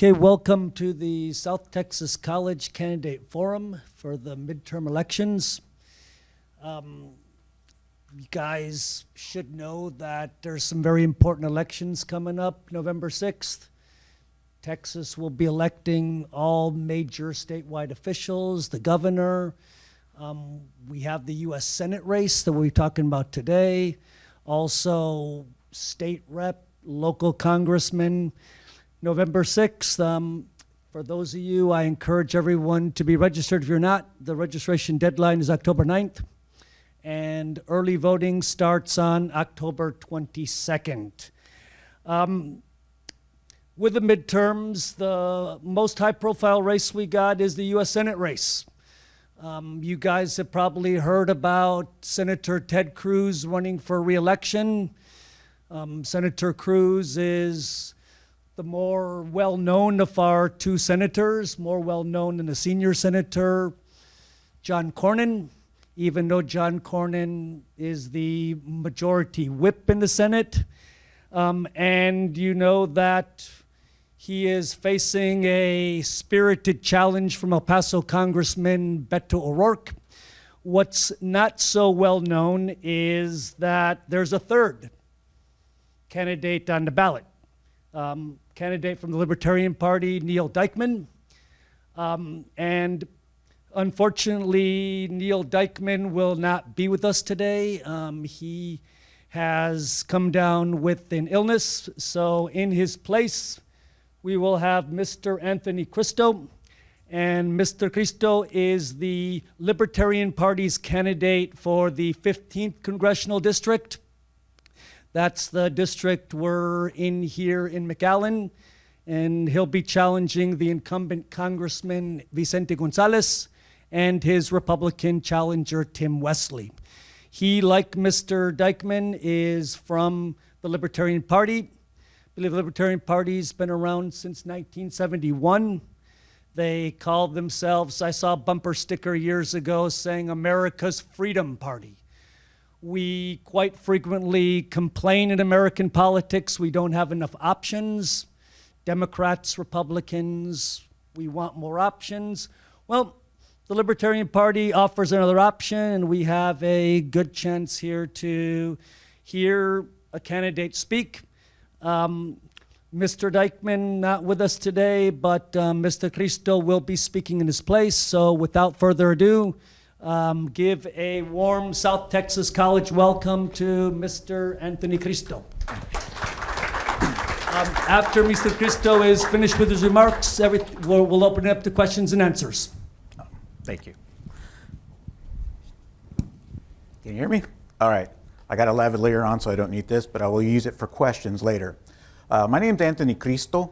Okay, welcome to the South Texas College Candidate Forum for the midterm elections. You guys should know that there's some very important elections coming up November 6th. Texas will be electing all major statewide officials, the governor. We have the U.S. Senate race that we're talking about today. Also, state rep, local congressmen. November 6th, for those of you, I encourage everyone to be registered. If you're not, the registration deadline is October 9th, and early voting starts on October 22nd. With the midterms, the most high-profile race we got is the U.S. Senate race. You guys have probably heard about Senator Ted Cruz running for re-election. Senator Cruz is the more well-known of our two senators, more well-known than the senior senator, John Cornyn, even though John Cornyn is the majority whip in the Senate. And you know that he is facing a spirited challenge from El Paso Congressman Beto O'Rourke. What's not so well known is that there's a third candidate on the ballot. Candidate from the Libertarian Party, Neal Dikeman. And unfortunately, Neal Dikeman will not be with us today. He has come down with an illness, so in his place, we will have Mr. Anthony Cristo. And Mr. Cristo is the Libertarian Party's candidate for the 15th Congressional District. That's the district we're in here in McAllen, and he'll be challenging the incumbent Congressman Vicente Gonzalez and his Republican challenger Tim Wesley. He, like Mr. Dikeman, is from the Libertarian Party. I believe the Libertarian Party's been around since 1971. They called themselves, I saw a bumper sticker years ago saying America's Freedom Party. We quite frequently complain in American politics we don't have enough options. Democrats, Republicans, we want more options. Well, the Libertarian Party offers another option, and we have a good chance here to hear a candidate speak. Mr. Dikeman not with us today, but Mr. Cristo will be speaking in his place. So without further ado, give a warm South Texas College welcome to Mr. Anthony Cristo. After Mr. Cristo is finished with his remarks, we'll open it up to questions and answers. Thank you. Can you hear me? All right. I got a lavalier on, so I don't need this, but I will use it for questions later. My name's Anthony Cristo.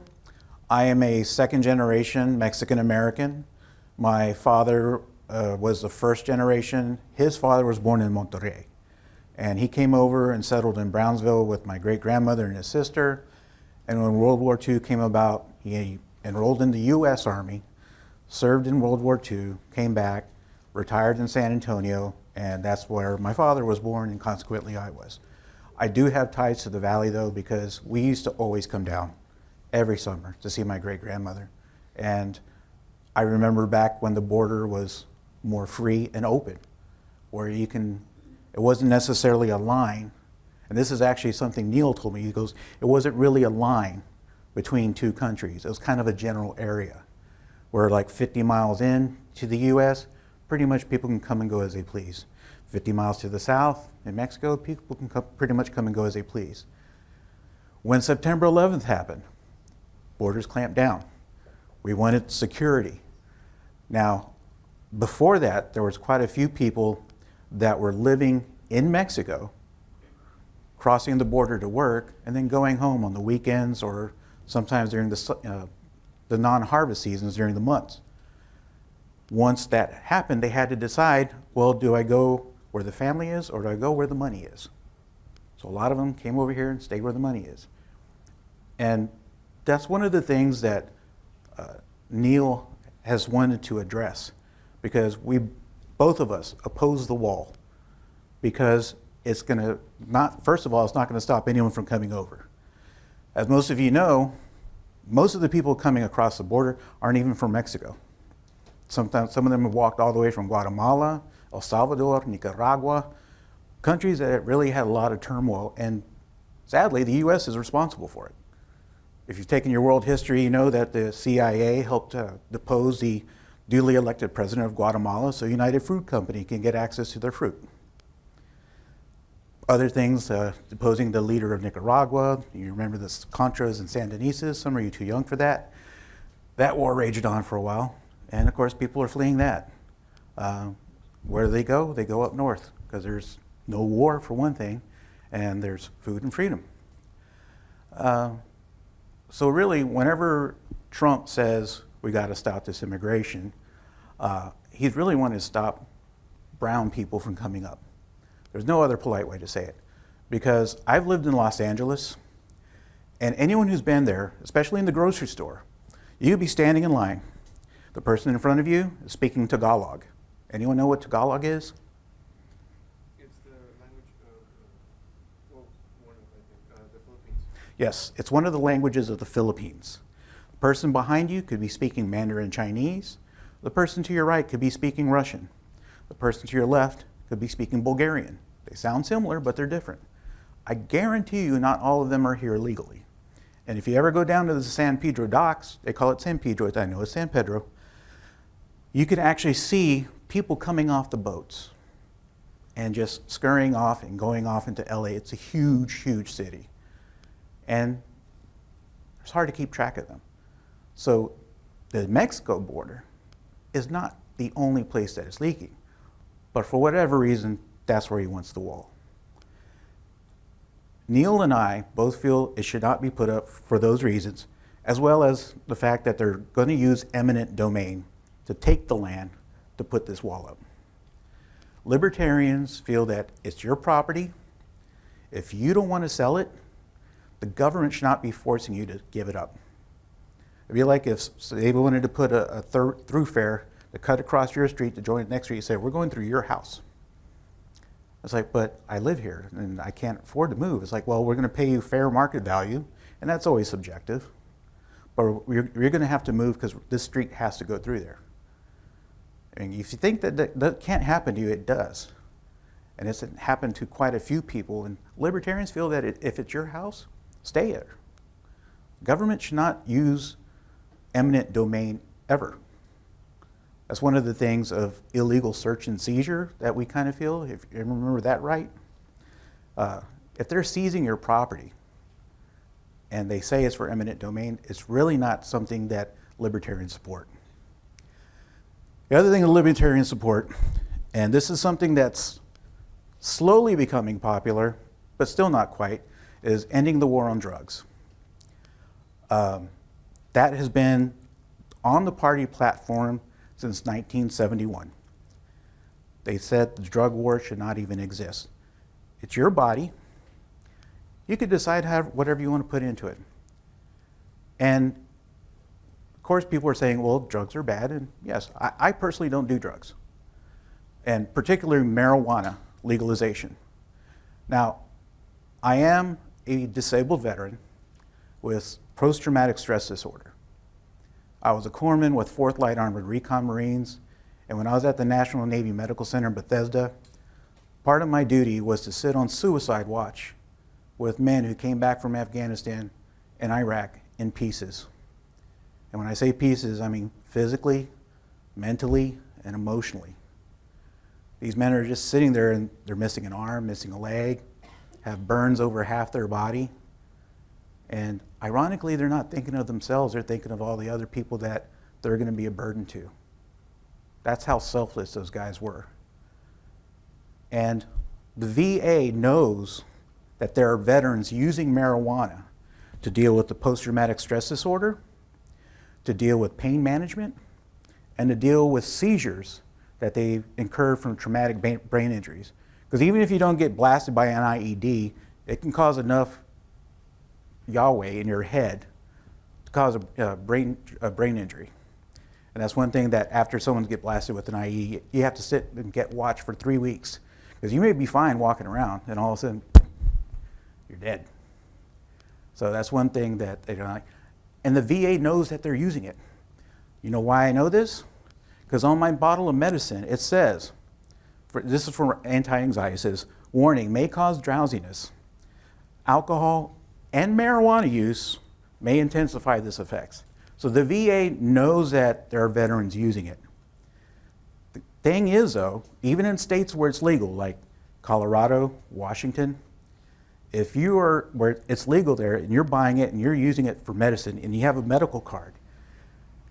I am a second-generation Mexican-American. My father was the first generation. His father was born in Monterrey. And he came over and settled in Brownsville with my great-grandmother and his sister. And when World War II came about, he enrolled in the U.S. Army, served in World War II, came back, retired in San Antonio, and that's where my father was born, and consequently I was. I do have ties to the Valley, though, because we used to always come down every summer to see my great-grandmother. And I remember back when the border was more free and open, where it wasn't necessarily a line. And this is actually something Neal told me. He goes, it wasn't really a line between two countries. It was kind of a general area where like 50 miles in to the US, pretty much people can come and go as they please. 50 miles to the south in Mexico, people can pretty much come and go as they please. When September 11th happened, borders clamped down. We wanted security. Now, before that, there was quite a few people that were living in Mexico, crossing the border to work, and then going home on the weekends or sometimes during the non-harvest seasons during the months. Once that happened, they had to decide, well, do I go where the family is or do I go where the money is? So a lot of them came over here and stayed where the money is. And that's one of the things that Neal has wanted to address, because both of us oppose the wall, because it's going to first of all, it's not going to stop anyone from coming over. As most of you know, most of the people coming across the border aren't even from Mexico. Sometimes some of them have walked all the way from Guatemala, El Salvador, Nicaragua, countries that really had a lot of turmoil, and sadly, the U.S. is responsible for it. If you've taken your world history, you know that the CIA helped depose the duly elected president of Guatemala so United Fruit Company can get access to their fruit. Other things, deposing the leader of Nicaragua. You remember the Contras and Sandinistas. Some of you too young for that. That war raged on for a while. And of course, people are fleeing that. Where do they go? They go up north because there's no war for one thing, and there's food and freedom. So really, whenever Trump says we got to stop this immigration, he's really wanting to stop brown people from coming up. There's no other polite way to say it. Because I've lived in Los Angeles, and anyone who's been there, especially in the grocery store, you'd be standing in line. The person in front of you is speaking Tagalog. Anyone know what Tagalog is? It's the language of, one of, I think, the Philippines. Yes, it's one of the languages of the Philippines. The person behind you could be speaking Mandarin Chinese. The person to your right could be speaking Russian. The person to your left could be speaking Bulgarian. They sound similar, but they're different. I guarantee you not all of them are here legally. And if you ever go down to the San Pedro docks, they call it San Pedro, I know it's San Pedro, you could actually see people coming off the boats and just scurrying off and going off into LA. It's a huge, huge city. And it's hard to keep track of them. So the Mexico border is not the only place that is leaking. But for whatever reason, that's where he wants the wall. Neal and I both feel it should not be put up for those reasons, as well as the fact that they're going to use eminent domain to take the land to put this wall up. Libertarians feel that it's your property. If you don't want to sell it, the government should not be forcing you to give it up. It'd be like if they wanted to put a thoroughfare to cut across your street to join the next street and say, we're going through your house. It's like, but I live here and I can't afford to move. It's like, well, we're going to pay you fair market value, and that's always subjective. But you're going to have to move because this street has to go through there. And if you think that can't happen to you, it does. And it's happened to quite a few people. And libertarians feel that if it's your house, stay there. Government should not use eminent domain ever. That's one of the things of illegal search and seizure that we kind of feel, if you remember that right. If they're seizing your property and they say it's for eminent domain, it's really not something that libertarians support. The other thing that libertarians support, and this is something that's slowly becoming popular, but still not quite, is ending the war on drugs. That has been on the party platform since 1971. They said the drug war should not even exist. It's your body. You could decide whatever you want to put into it. And of course, people are saying, well, drugs are bad. And yes, I personally don't do drugs, and particularly marijuana legalization. Now, I am a disabled veteran with post-traumatic stress disorder. I was a corpsman with 4th Light Armored Recon Marines, and when I was at the National Navy Medical Center in Bethesda, part of my duty was to sit on suicide watch with men who came back from Afghanistan and Iraq in pieces. And when I say pieces, I mean physically, mentally, and emotionally. These men are just sitting there and they're missing an arm, missing a leg, have burns over half their body. And ironically, they're not thinking of themselves, they're thinking of all the other people that they're going to be a burden to. That's how selfless those guys were. And the VA knows that there are veterans using marijuana to deal with the post-traumatic stress disorder, to deal with pain management, and to deal with seizures that they incur from traumatic brain injuries. Because even if you don't get blasted by an IED, it can cause enough Yahweh in your head to cause a brain injury. And that's one thing that after someone gets blasted with an IED, you have to sit and get watched for 3 weeks. Because you may be fine walking around, and all of a sudden, you're dead. So that's one thing that they don't like. And the VA knows that they're using it. You know why I know this? Because on my bottle of medicine, it says, this is for anti-anxiety, it says, warning, may cause drowsiness. Alcohol and marijuana use may intensify this effects. So the VA knows that there are veterans using it. The thing is though, even in states where it's legal, like Colorado, Washington, if you are, where it's legal there and you're buying it and you're using it for medicine and you have a medical card,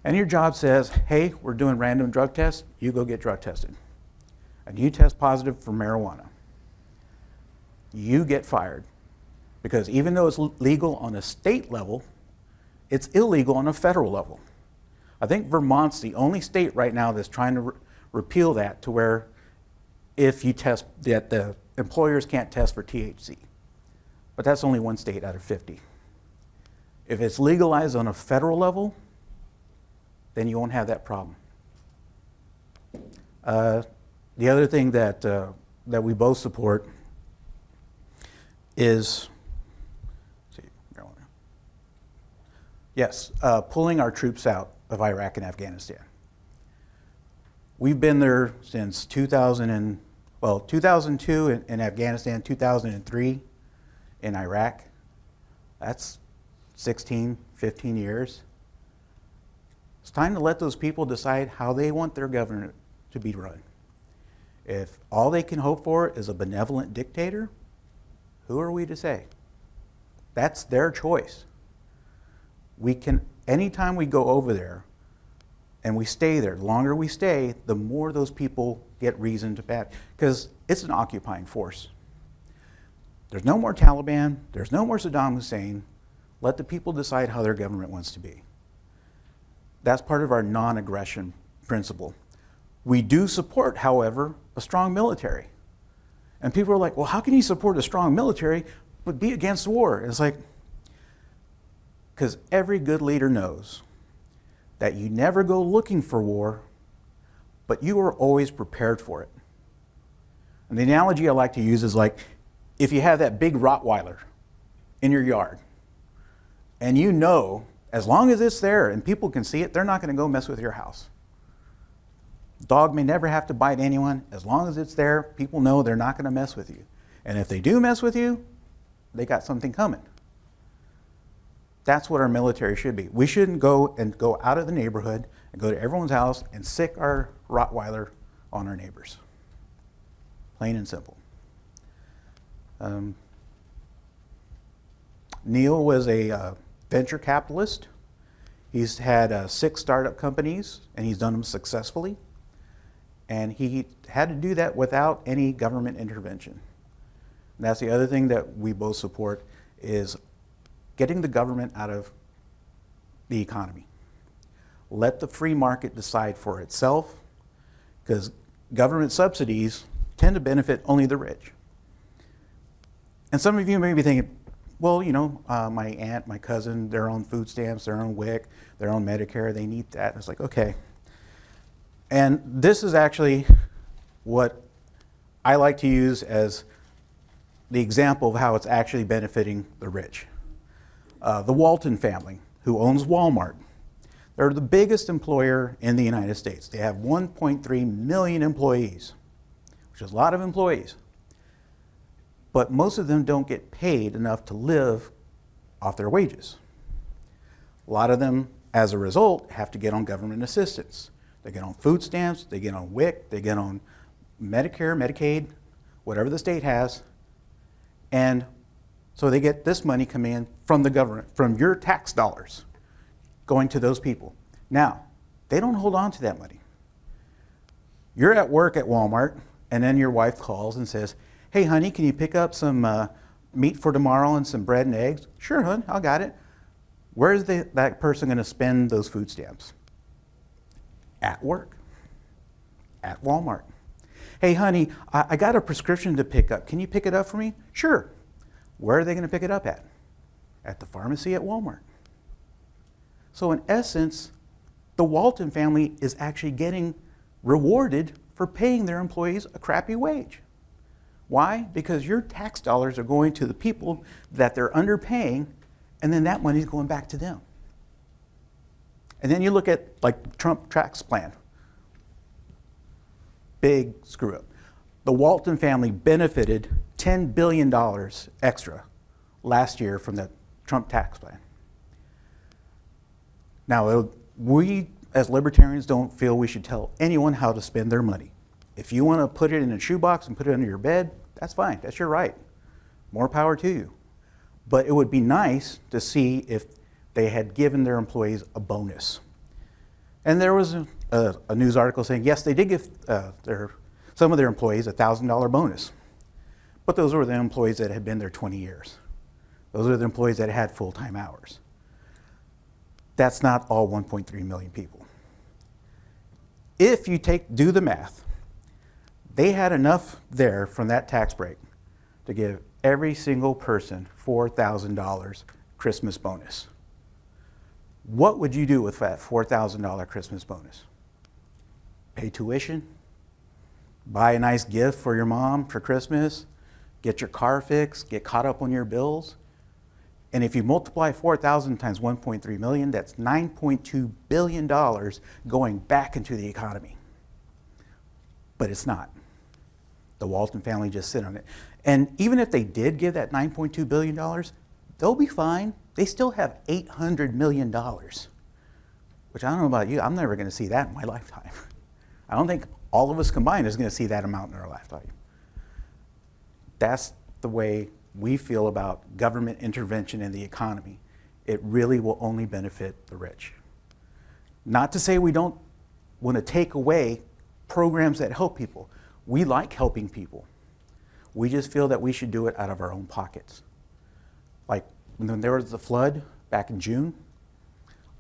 and your job says, hey, we're doing random drug tests, you go get drug tested. And you test positive for marijuana. You get fired. Because even though it's legal on a state level, it's illegal on a federal level. I think Vermont's the only state right now that's trying to repeal that to where if you test, that the employers can't test for THC. But that's only one state out of 50. If it's legalized on a federal level, then you won't have that problem. The other thing that, that we both support is, yes, pulling our troops out of Iraq and Afghanistan. We've been there since 2002 in Afghanistan, 2003 in Iraq. That's 16, 15 years. It's time to let those people decide how they want their government to be run. If all they can hope for is a benevolent dictator, who are we to say? That's their choice. We can, anytime we go over there and we stay there, the longer we stay, the more those people get reason to bat, because it's an occupying force. There's no more Taliban, there's no more Saddam Hussein. Let the people decide how their government wants to be. That's part of our non-aggression principle. We do support, however, a strong military. And people are like, well, how can you support a strong military but be against war? And it's like, because every good leader knows that you never go looking for war, but you are always prepared for it. And the analogy I like to use is like, if you have that big Rottweiler in your yard, and you know, as long as it's there and people can see it, they're not going to go mess with your house. Dog may never have to bite anyone. As long as it's there, people know they're not going to mess with you. And if they do mess with you, they got something coming. That's what our military should be. We shouldn't go out of the neighborhood and go to everyone's house and sick our Rottweiler on our neighbors. Plain and simple. Neal was a venture capitalist. He's had 6 startup companies and he's done them successfully. And he had to do that without any government intervention. And that's the other thing that we both support, is getting the government out of the economy. Let the free market decide for itself, because government subsidies tend to benefit only the rich. And some of you may be thinking, well, you know, my aunt, my cousin, their own food stamps, their own WIC, their own Medicare, they need that. And it's like, okay. And this is actually what I like to use as the example of how it's actually benefiting the rich. The Walton family, who owns Walmart, they're the biggest employer in the United States. They have 1.3 million employees, which is a lot of employees. But most of them don't get paid enough to live off their wages. A lot of them, as a result, have to get on government assistance. They get on food stamps, they get on WIC, they get on Medicare, Medicaid, whatever the state has. And so they get this money coming in from the government, from your tax dollars, going to those people. Now, they don't hold on to that money. You're at work at Walmart, and then your wife calls and says, hey, honey, can you pick up some meat for tomorrow and some bread and eggs? Sure, hon, I got it. Where's that person going to spend those food stamps? At work, at Walmart. Hey, honey, I got a prescription to pick up. Can you pick it up for me? Sure. Where are they going to pick it up at? At the pharmacy at Walmart. So in essence, the Walton family is actually getting rewarded for paying their employees a crappy wage. Why? Because your tax dollars are going to the people that they're underpaying, and then that money is going back to them. And then you look at like Trump tax plan. Big screw up. The Walton family benefited $10 billion extra last year from the Trump tax plan. Now, we as libertarians don't feel we should tell anyone how to spend their money. If you want to put it in a shoebox and put it under your bed, that's fine, that's your right. More power to you. But it would be nice to see if they had given their employees a bonus. And there was a news article saying, yes, they did give some of their employees a $1,000 bonus. But those were the employees that had been there 20 years. Those are the employees that had full-time hours. That's not all 1.3 million people. If you do the math, they had enough there from that tax break to give every single person $4,000 Christmas bonus. What would you do with that $4,000 Christmas bonus? Pay tuition? Buy a nice gift for your mom for Christmas? Get your car fixed? Get caught up on your bills? And if you multiply 4,000 times 1.3 million, that's $9.2 billion going back into the economy. But it's not. The Walton family just sit on it. And even if they did give that $9.2 billion, they'll be fine. They still have $800 million, which I don't know about you, I'm never going to see that in my lifetime. I don't think all of us combined is going to see that amount in our lifetime. That's the way we feel about government intervention in the economy. It really will only benefit the rich. Not to say we don't want to take away programs that help people. We like helping people. We just feel that we should do it out of our own pockets. Like when there was the flood back in June,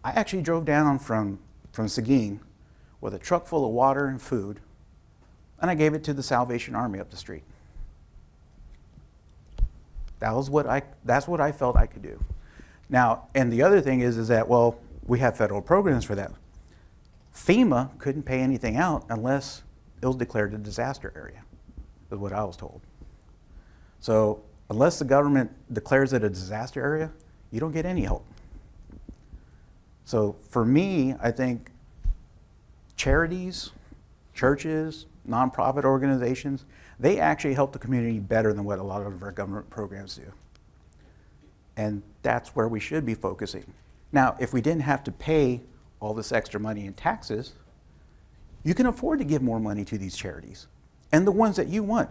I actually drove down from Seguin with a truck full of water and food, and I gave it to the Salvation Army up the street. That's what I felt I could do. Now, and the other thing is that, well, we have federal programs for that. FEMA couldn't pay anything out unless it was declared a disaster area, is what I was told. So unless the government declares it a disaster area, you don't get any help. So for me, I think charities, churches, nonprofit organizations, they actually help the community better than what a lot of our government programs do. And that's where we should be focusing. Now, if we didn't have to pay all this extra money in taxes, you can afford to give more money to these charities and the ones that you want.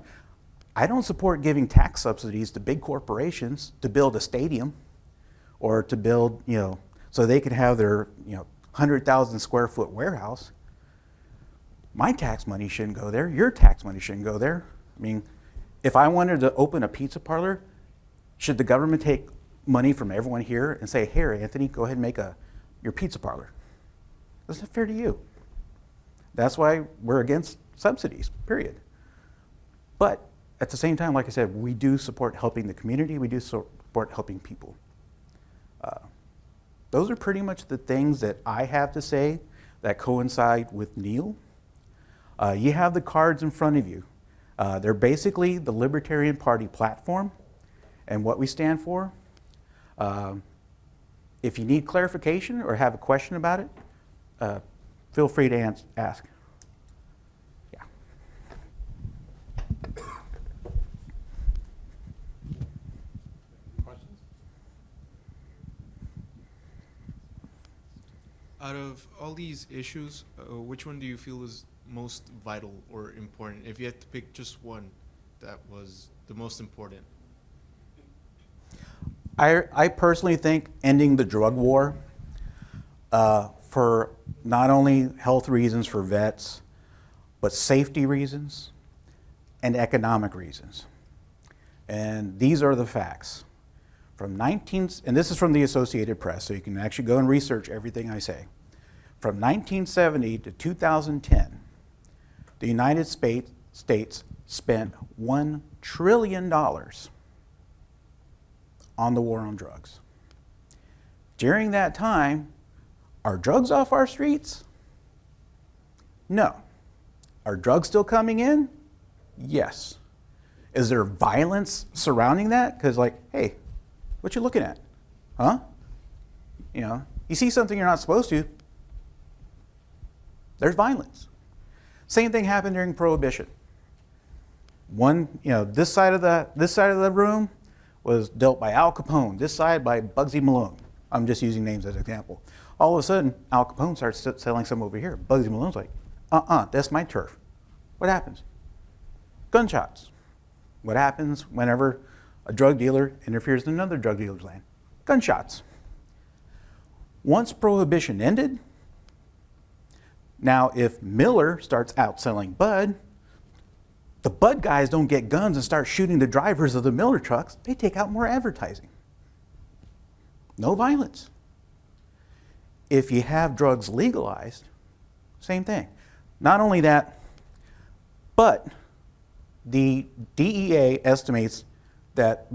I don't support giving tax subsidies to big corporations to build a stadium or to build, so they can have their, 100,000 square foot warehouse. My tax money shouldn't go there. Your tax money shouldn't go there. I mean, if I wanted to open a pizza parlor, should the government take money from everyone here and say, here, Anthony, go ahead and make your pizza parlor? That's not fair to you. That's why we're against subsidies, period. But at the same time, like I said, we do support helping the community. We do support helping people. Those are pretty much the things that I have to say that coincide with Neal. You have the cards in front of you. They're basically the Libertarian Party platform and what we stand for. If you need clarification or have a question about it, feel free to ask. Yeah. Questions? Out of all these issues, which one do you feel is most vital or important? If you had to pick just one that was the most important. I personally think ending the drug war for not only health reasons for vets, but safety reasons and economic reasons. And these are the facts. And this is from the Associated Press, so you can actually go and research everything I say. From 1970 to 2010, the United States spent $1 trillion on the war on drugs. During that time, are drugs off our streets? No. Are drugs still coming in? Yes. Is there violence surrounding that? Because hey, what you looking at? Huh? You see something you're not supposed to, There's violence. Same thing happened during Prohibition. This side of the room was dealt by Al Capone, this side by Bugsy Malone. I'm just using names as an example. All of a sudden, Al Capone starts selling some over here. Bugsy Malone's like, that's my turf. What happens? Gunshots. What happens whenever a drug dealer interferes in another drug dealer's land? Gunshots. Once Prohibition ended, now if Miller starts outselling Bud, the Bud guys don't get guns and start shooting the drivers of the Miller trucks. They take out more advertising. No violence. If you have drugs legalized, same thing. Not only that, but the DEA estimates that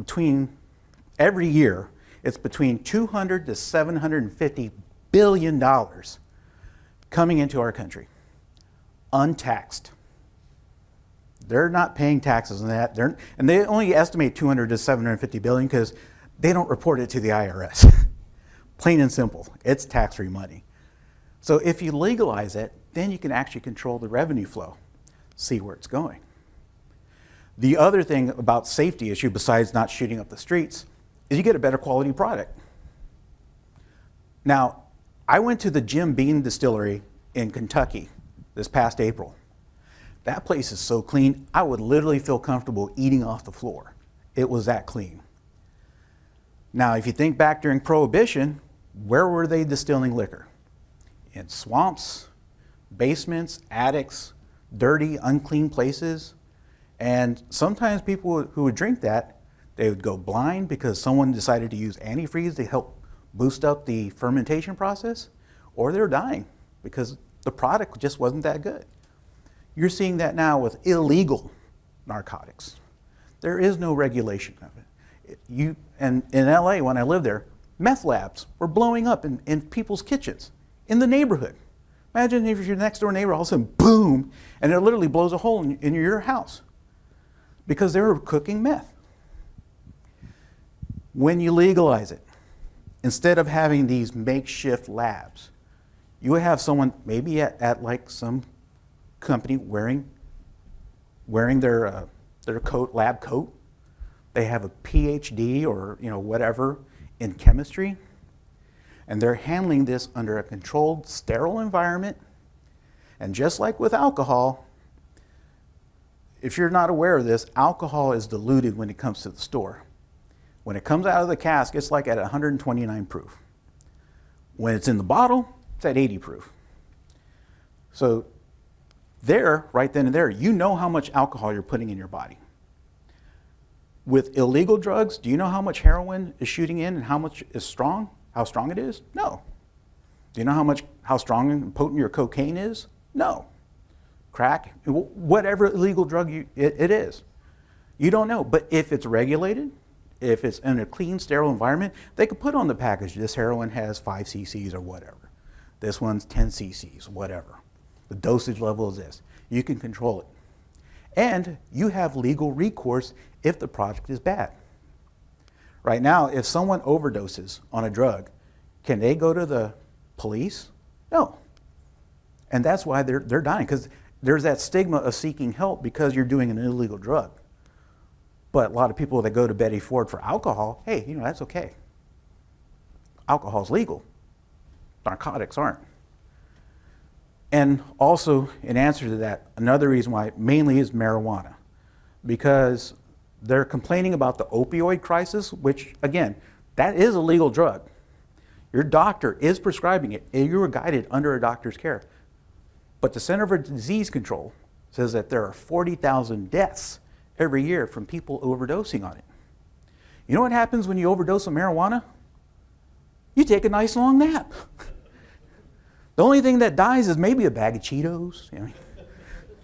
every year, it's between $200 to $750 billion coming into our country, untaxed. They're not paying taxes on that. And they only estimate 200 to 750 billion because they don't report it to the IRS. Plain and simple, it's tax-free money. So if you legalize it, then you can actually control the revenue flow, see where it's going. The other thing about safety issue, besides not shooting up the streets, is you get a better quality product. Now, I went to the Jim Beam Distillery in Kentucky this past April. That place is so clean, I would literally feel comfortable eating off the floor. It was that clean. Now, if you think back during Prohibition, where were they distilling liquor? In swamps, basements, attics, dirty, unclean places. And sometimes people who would drink that, they would go blind because someone decided to use antifreeze to help boost up the fermentation process, or they're dying because the product just wasn't that good. You're seeing that now with illegal narcotics. There is no regulation of it. And in LA, when I lived there, meth labs were blowing up in people's kitchens, in the neighborhood. Imagine if your next door neighbor, all of a sudden, boom, and it literally blows a hole in your house because they were cooking meth. When you legalize it, instead of having these makeshift labs, you would have someone maybe at like some company wearing their coat, lab coat. They have a PhD or whatever in chemistry, and they're handling this under a controlled, sterile environment. And just like with alcohol, if you're not aware of this, alcohol is diluted when it comes to the store. When it comes out of the cask, it's like at 129 proof. When it's in the bottle, it's at 80 proof. So there, right then and there, you know how much alcohol you're putting in your body. With illegal drugs, do you know how much heroin is shooting in and how much is strong? How strong it is? No. Do you know how strong and potent your cocaine is? No. Crack, whatever illegal drug it is. You don't know. But if it's regulated, if it's in a clean, sterile environment, they could put on the package, this heroin has 5 cc's or whatever. This one's 10 cc's, whatever. The dosage level is this. You can control it. And you have legal recourse if the product is bad. Right now, if someone overdoses on a drug, can they go to the police? No. And that's why they're dying, because there's that stigma of seeking help because you're doing an illegal drug. But a lot of people that go to Betty Ford for alcohol, hey, that's okay. Alcohol's legal. Narcotics aren't. And also, in answer to that, another reason why mainly is marijuana, because they're complaining about the opioid crisis, which, again, that is a legal drug. Your doctor is prescribing it, and you were guided under a doctor's care. But the Center for Disease Control says that there are 40,000 deaths every year from people overdosing on it. You know what happens when you overdose on marijuana? You take a nice long nap. The only thing that dies is maybe a bag of Cheetos.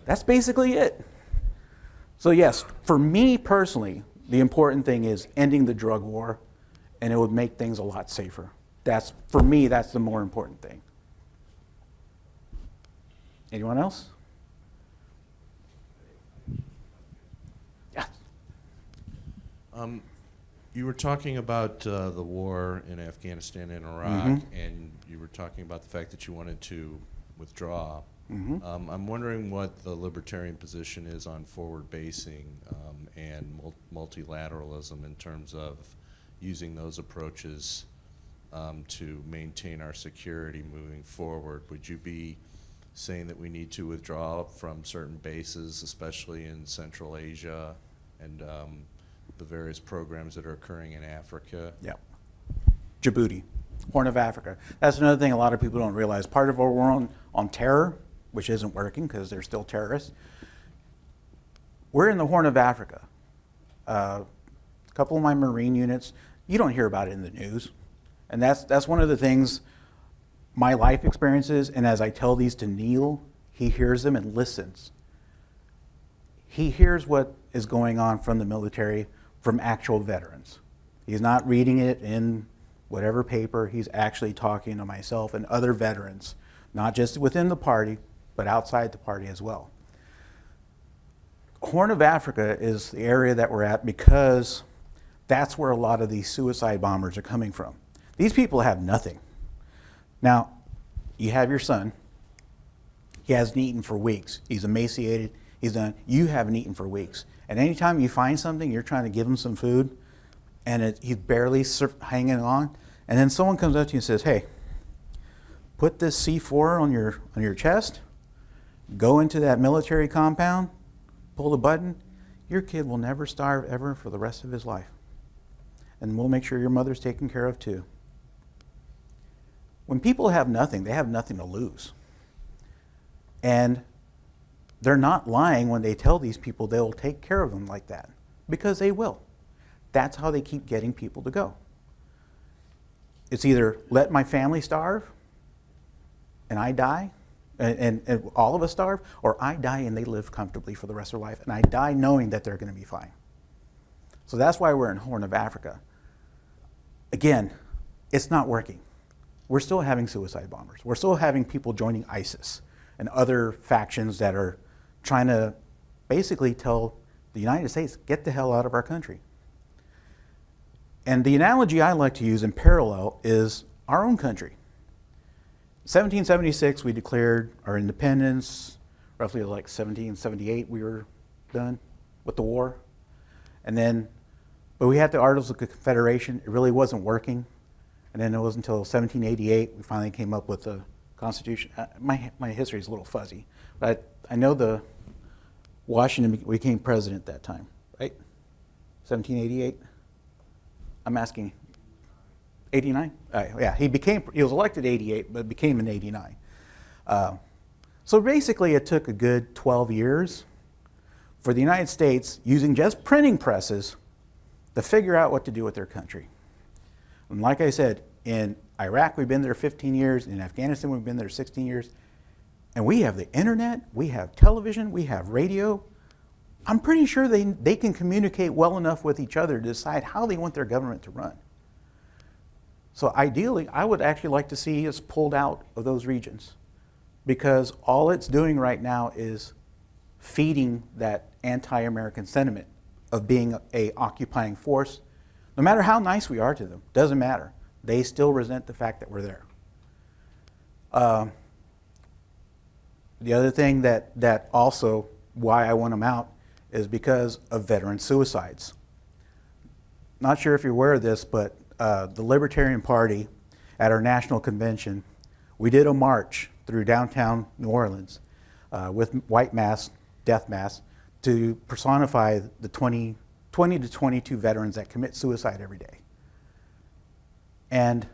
That's basically it. So yes, for me personally, the important thing is ending the drug war, and it would make things a lot safer. For me, that's the more important thing. Anyone else? Yes. You were talking about the war in Afghanistan and Iraq, and you were talking about the fact that you wanted to withdraw. I'm wondering what the Libertarian position is on forward basing and multilateralism in terms of using those approaches to maintain our security moving forward. Would you be saying that we need to withdraw from certain bases, especially in Central Asia and the various programs that are occurring in Africa? Yeah. Djibouti, Horn of Africa. That's another thing a lot of people don't realize. Part of our war on terror, which isn't working because they're still terrorists, we're in the Horn of Africa. A couple of my Marine units, you don't hear about it in the news. And that's one of the things my life experiences, and as I tell these to Neal, he hears them and listens. He hears what is going on from the military, from actual veterans. He's not reading it in whatever paper, he's actually talking to myself and other veterans, not just within the party, but outside the party as well. Horn of Africa is the area that we're at because that's where a lot of these suicide bombers are coming from. These people have nothing. Now, you have your son. He hasn't eaten for weeks. He's emaciated. He's done. You haven't eaten for weeks. And anytime you find something, you're trying to give him some food, and he's barely hanging on. And then someone comes up to you and says, "Hey, put this C4 on your chest. Go into that military compound. Pull the button. Your kid will never starve ever for the rest of his life. And we'll make sure your mother's taken care of too." When people have nothing, they have nothing to lose. And they're not lying when they tell these people they'll take care of them like that, because they will. That's how they keep getting people to go. It's either let my family starve and I die, and all of us starve, or I die and they live comfortably for the rest of their life, and I die knowing that they're going to be fine. So that's why we're in Horn of Africa. Again, it's not working. We're still having suicide bombers. We're still having people joining ISIS and other factions that are trying to basically tell the United States, get the hell out of our country. And the analogy I like to use in parallel is our own country. 1776, we declared our independence. Roughly like 1778, we were done with the war. But we had the Articles of Confederation. It really wasn't working. And then it wasn't until 1788 we finally came up with the Constitution. My history is a little fuzzy, but I know the Washington became president that time, right? 1788. I'm asking. 89? Yeah, he was elected 88, but became in 89. So basically it took a good 12 years for the United States, using just printing presses, to figure out what to do with their country. And like I said, in Iraq we've been there 15 years, in Afghanistan we've been there 16 years, and we have the internet, we have television, we have radio. I'm pretty sure they can communicate well enough with each other to decide how they want their government to run. So ideally, I would actually like to see us pulled out of those regions, because all it's doing right now is feeding that anti-American sentiment of being a occupying force. No matter how nice we are to them, doesn't matter. They still resent the fact that we're there. The other thing that also why I want them out is because of veteran suicides. Not sure if you're aware of this, but the Libertarian Party, at our national convention, we did a march through downtown New Orleans with white masks, death masks, to personify the 20 to 22 veterans that commit suicide every day. And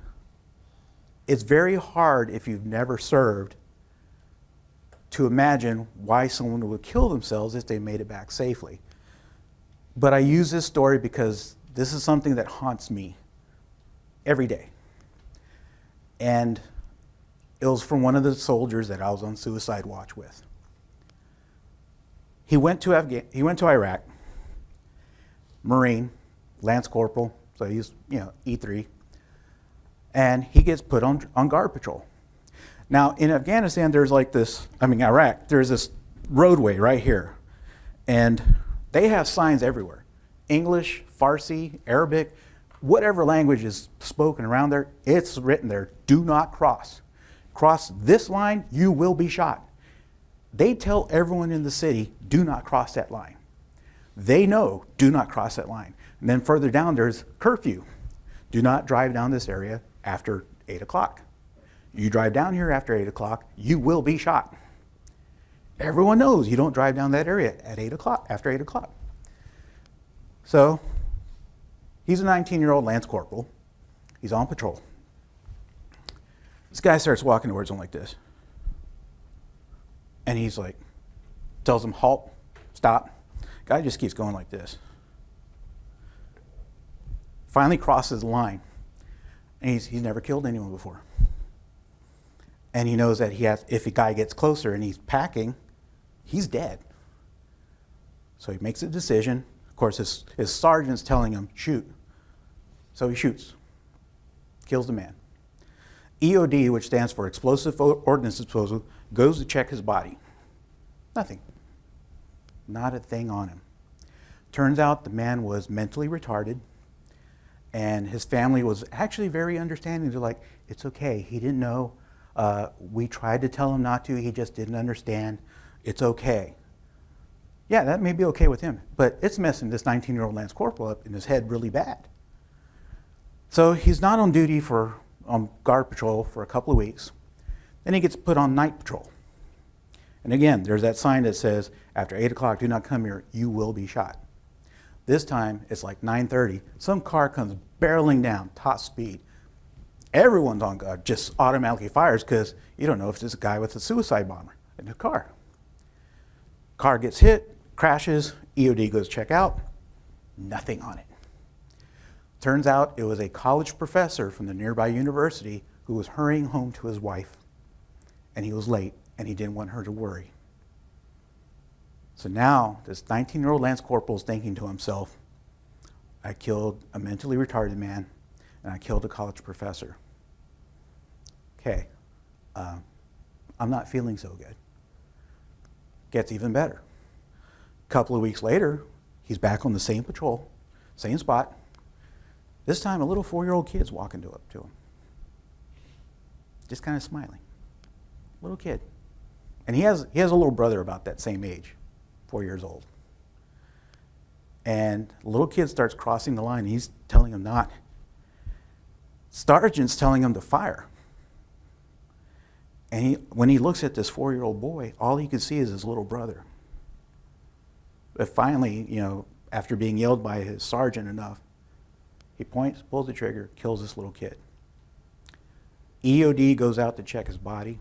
it's very hard, if you've never served, to imagine why someone would kill themselves if they made it back safely. But I use this story because this is something that haunts me every day. And it was from one of the soldiers that I was on suicide watch with. He went to Iraq, Marine, Lance Corporal, so he's E3, and he gets put on guard patrol. Now in Afghanistan, Iraq, there's this roadway right here, and they have signs everywhere. English, Farsi, Arabic, whatever language is spoken around there, it's written there, do not cross. cross this line, you will be shot. They tell everyone in the city, do not cross that line. They know, do not cross that line. And then further down, there's curfew. Do not drive down this area after 8 o'clock. You drive down here after 8 o'clock, you will be shot. Everyone knows you don't drive down that area at 8 o'clock, after 8 o'clock. So, he's a 19-year-old Lance Corporal. He's on patrol. This guy starts walking towards him like this. And he's like, tells him, halt, stop. Guy just keeps going like this. Finally crosses the line. And he's never killed anyone before. And he knows that if a guy gets closer and he's packing, he's dead. So he makes a decision. Of course, his sergeant's telling him, shoot. So he shoots. Kills the man. EOD, which stands for Explosive Ordnance Disposal, goes to check his body. Nothing. Not a thing on him. Turns out the man was mentally retarded, and his family was actually very understanding. They're like, it's okay, he didn't know. We tried to tell him not to, he just didn't understand. It's okay. Yeah, that may be okay with him, but it's messing this 19-year-old Lance Corporal up in his head really bad. So he's not on duty on guard patrol for a couple of weeks. Then he gets put on night patrol. And again, there's that sign that says, after 8 o'clock, do not come here, you will be shot. This time, it's like 9:30. Some car comes barreling down, top speed. Everyone's on guard, just automatically fires because you don't know if there's a guy with a suicide bomber in the car. Car gets hit, crashes, EOD goes check out, nothing on it. Turns out it was a college professor from the nearby university who was hurrying home to his wife, and he was late, and he didn't want her to worry. So now this 19-year-old Lance Corporal is thinking to himself, I killed a mentally retarded man, and I killed a college professor. Okay, I'm not feeling so good. Gets even better. A couple of weeks later, he's back on the same patrol, same spot. This time, a little 4-year-old kid's walking up to him, just kind of smiling. Little kid. And he has a little brother about that same age, 4 years old. And the little kid starts crossing the line. He's telling him not. Sergeant's telling him to fire. And when he looks at this 4-year-old boy, all he can see is his little brother. But finally, after being yelled by his sergeant enough, he points, pulls the trigger, kills this little kid. EOD goes out to check his body.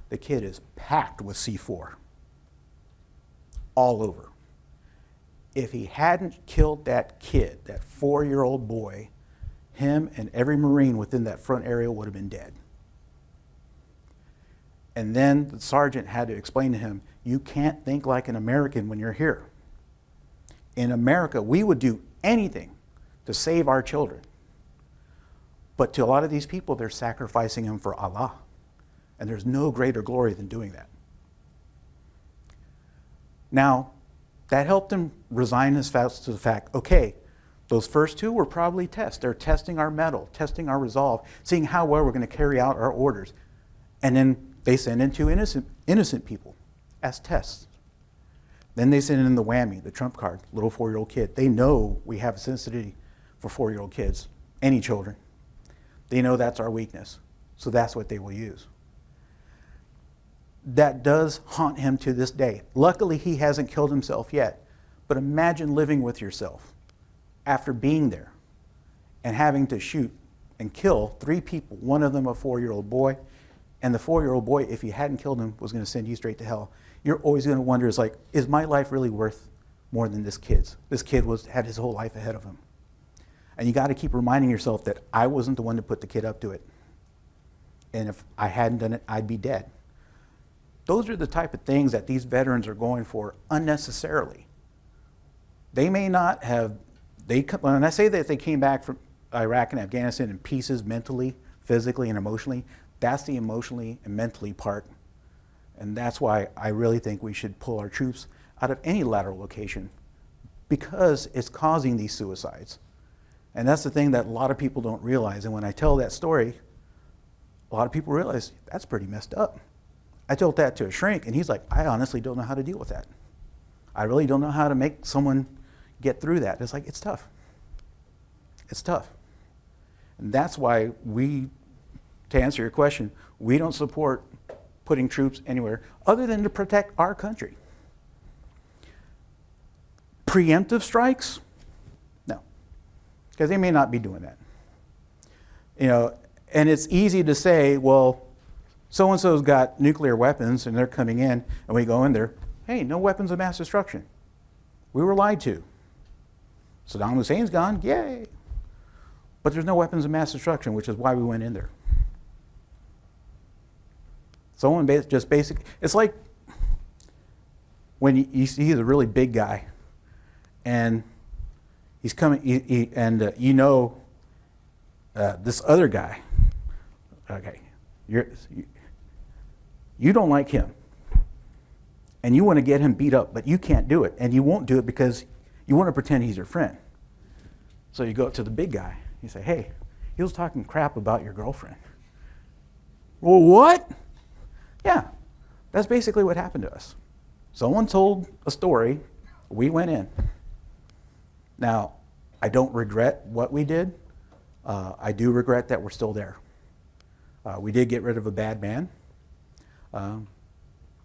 The kid is packed with C4 all over. If he hadn't killed that kid, that 4-year-old boy, him and every Marine within that front area would have been dead. And then the sergeant had to explain to him, you can't think like an American when you're here. In America, we would do anything to save our children. But to a lot of these people, they're sacrificing them for Allah. And there's no greater glory than doing that. Now, that helped him resign his fast to the fact, okay, those first two were probably tests. They're testing our mettle, testing our resolve, seeing how well we're going to carry out our orders. And then they send in two innocent people as tests. Then they send in the whammy, the trump card, little 4-year-old kid. They know we have a sensitivity for 4-year-old kids, any children. They know that's our weakness, so that's what they will use. That does haunt him to this day. Luckily, he hasn't killed himself yet, but imagine living with yourself after being there and having to shoot and kill 3 people, one of them a 4-year-old boy, and the 4-year-old boy, if you hadn't killed him, was going to send you straight to hell. You're always going to wonder, is my life really worth more than this kid's? This kid had his whole life ahead of him. And you got to keep reminding yourself that I wasn't the one to put the kid up to it. And if I hadn't done it, I'd be dead. Those are the type of things that these veterans are going for unnecessarily. They may not have, when I say that they came back from Iraq and Afghanistan in pieces mentally, physically, and emotionally, that's the emotionally and mentally part. And that's why I really think we should pull our troops out of any lateral location, because it's causing these suicides. And that's the thing that a lot of people don't realize. And when I tell that story, a lot of people realize that's pretty messed up. I told that to a shrink, and he's like, I honestly don't know how to deal with that. I really don't know how to make someone get through that. It's like, it's tough. It's tough. And that's why to answer your question, we don't support putting troops anywhere other than to protect our country. Preemptive strikes? No, because they may not be doing that. And it's easy to say, well, so-and-so's got nuclear weapons and they're coming in, and we go in there, hey, no weapons of mass destruction. We were lied to. Saddam Hussein's gone, yay. But there's no weapons of mass destruction, which is why we went in there. Someone just basic, it's like when you see the really big guy and he's coming, this other guy, okay, you don't like him and you want to get him beat up, but you can't do it, and you won't do it because you want to pretend he's your friend. So you go up to the big guy, you say, hey, he was talking crap about your girlfriend. Well, what? Yeah, that's basically what happened to us. Someone told a story, we went in. Now, I don't regret what we did. I do regret that we're still there. We did get rid of a bad man. And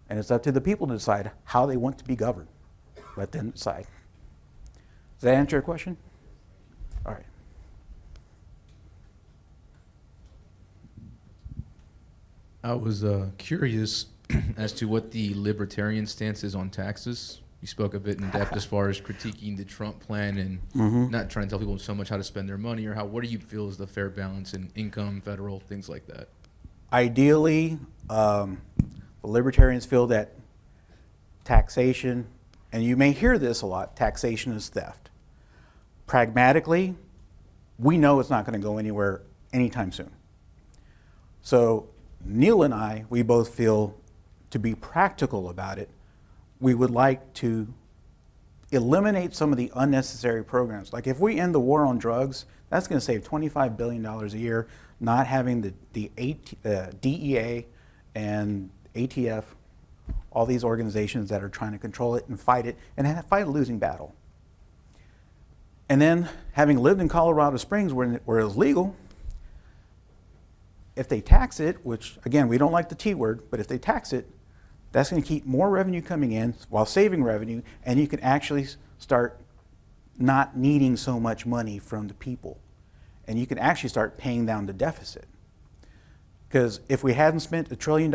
it's up to the people to decide how they want to be governed. Let them decide. Does that answer your question? All right. I was curious as to what the Libertarian stance is on taxes. You spoke a bit in depth as far as critiquing the Trump plan and not trying to tell people so much how to spend their money, or what do you feel is the fair balance in income, federal, things like that? Ideally, the Libertarians feel that taxation, and you may hear this a lot, taxation is theft. Pragmatically, we know it's not going to go anywhere anytime soon. So Neal and I, we both feel, to be practical about it, we would like to eliminate some of the unnecessary programs. Like if we end the war on drugs, that's going to save $25 billion a year, not having the DEA and ATF, all these organizations that are trying to control it and fight a losing battle. And then having lived in Colorado Springs where it was legal, if they tax it, which again, we don't like the T word, but if they tax it, that's going to keep more revenue coming in while saving revenue, and you can actually start not needing so much money from the people. And you can actually start paying down the deficit. Because if we hadn't spent $1 trillion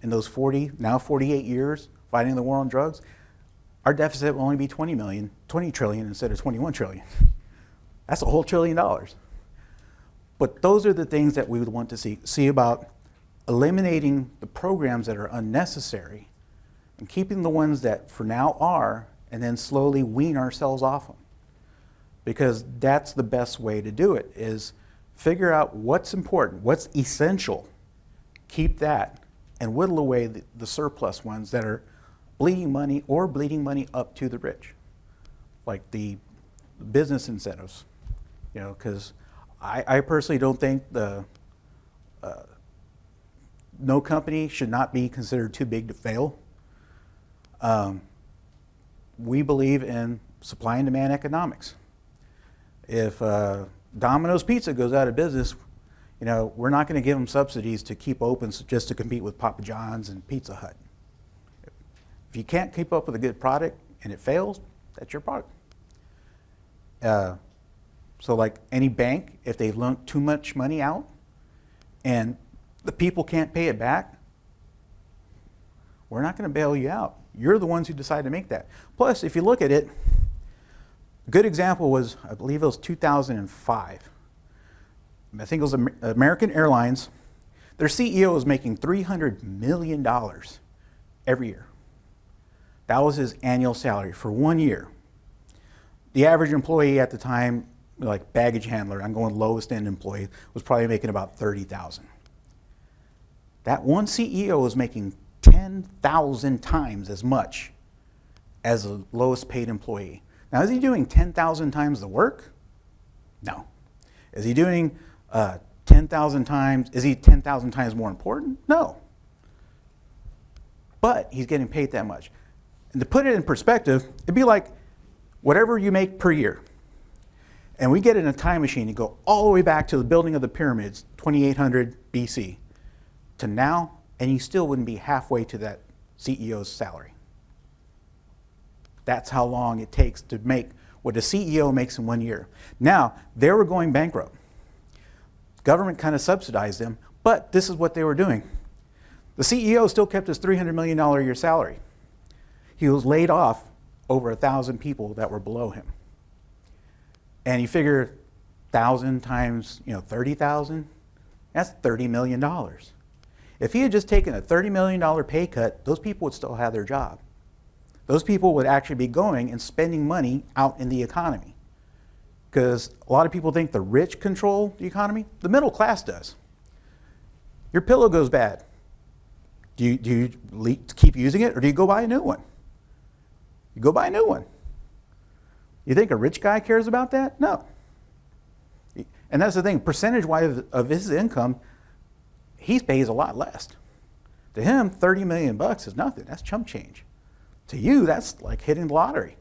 in those 48 years fighting the war on drugs, our deficit will only be 20 trillion instead of 21 trillion. That's a whole $1 trillion. But those are the things that we would want to see about eliminating the programs that are unnecessary and keeping the ones that for now are, and then slowly wean ourselves off them. Because that's the best way to do it, is figure out what's important, what's essential, keep that, and whittle away the surplus ones that are bleeding money or bleeding money up to the rich, like the business incentives. Because I personally don't think no company should not be considered too big to fail. We believe in supply and demand economics. If Domino's Pizza goes out of business, we're not going to give them subsidies to keep open just to compete with Papa John's and Pizza Hut. If you can't keep up with a good product and it fails, that's your product. So like any bank, if they've loaned too much money out and the people can't pay it back, we're not going to bail you out. You're the ones who decide to make that. Plus, if you look at it, a good example was, I believe it was 2005. I think it was American Airlines. Their CEO was making $300 million every year. That was his annual salary for 1 year. The average employee at the time, like baggage handler, I'm going lowest end employee, was probably making about $30,000. That one CEO was making 10,000 times as much as the lowest paid employee. Now, is he doing 10,000 times the work? No. Is he doing 10,000 times, is he 10,000 times more important? No. But he's getting paid that much. And to put it in perspective, it'd be like whatever you make per year. And we get in a time machine and go all the way back to the building of the pyramids, 2800 BC, to now, and you still wouldn't be halfway to that CEO's salary. That's how long it takes to make what a CEO makes in 1 year. Now, they were going bankrupt. Government kind of subsidized them, but this is what they were doing. The CEO still kept his $300 million a year salary. He was laid off over 1,000 people that were below him. And you figure 1,000 times 30,000, that's $30 million. If he had just taken a $30 million pay cut, those people would still have their job. Those people would actually be going and spending money out in the economy. Because a lot of people think the rich control the economy. The middle class does. Your pillow goes bad. Do you keep using it, or do you go buy a new one? You go buy a new one. You think a rich guy cares about that? No. And that's the thing. Percentage-wise of his income, he pays a lot less. To him, $30 million is nothing. That's chump change. To you, that's like hitting the lottery.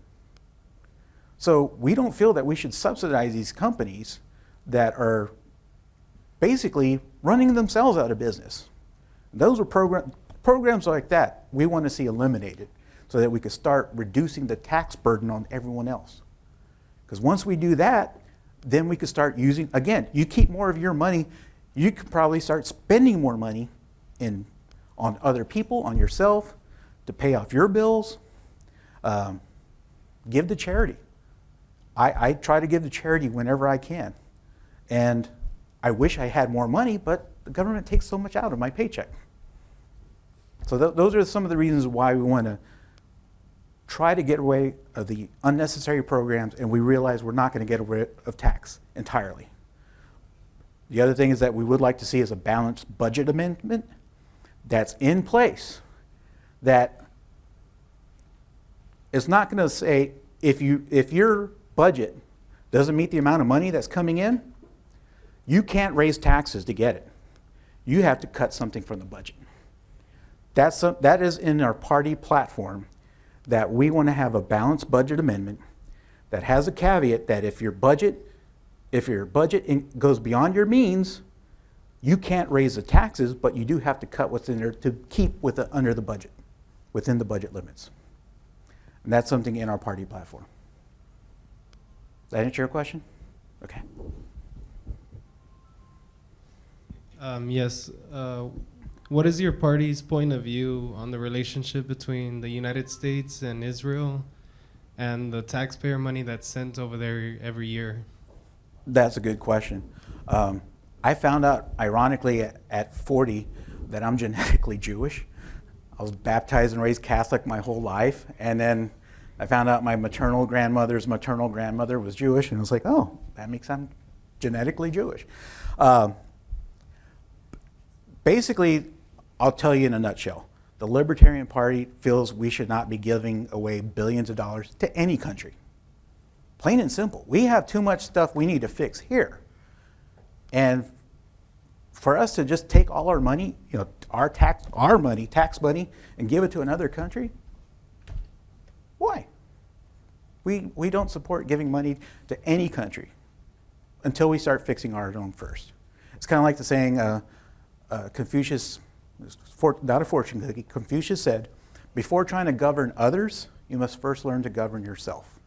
So we don't feel that we should subsidize these companies that are basically running themselves out of business. Those are programs like that we want to see eliminated so that we could start reducing the tax burden on everyone else. Because once we do that, then we could start using, again, you keep more of your money, you could probably start spending more money on other people, on yourself, to pay off your bills. Give to charity. I try to give to charity whenever I can. And I wish I had more money, but the government takes so much out of my paycheck. So those are some of the reasons why we want to try to get away of the unnecessary programs, and we realize we're not going to get rid of tax entirely. The other thing is that we would like to see is a balanced budget amendment that's in place, that it's not going to say if your budget doesn't meet the amount of money that's coming in, you can't raise taxes to get it. You have to cut something from the budget. That is in our party platform, that we want to have a balanced budget amendment that has a caveat that if your budget goes beyond your means, you can't raise the taxes, but you do have to cut what's in there to keep under the budget, within the budget limits. And that's something in our party platform. Does that answer your question? Okay. Yes. What is your party's point of view on the relationship between the United States and Israel and the taxpayer money that's sent over there every year? That's a good question. I found out, ironically, at 40 that I'm genetically Jewish. I was baptized and raised Catholic my whole life, and then I found out my maternal grandmother's maternal grandmother was Jewish, and I was like, oh, that makes I'm genetically Jewish. Basically, I'll tell you in a nutshell. The Libertarian Party feels we should not be giving away billions of dollars to any country. Plain and simple. We have too much stuff we need to fix here. And for us to just take all our money, our tax money, and give it to another country, why? We don't support giving money to any country until we start fixing our own first. It's kind of like the saying, Confucius, not a fortune cookie, Confucius said, before trying to govern others, you must first learn to govern yourself.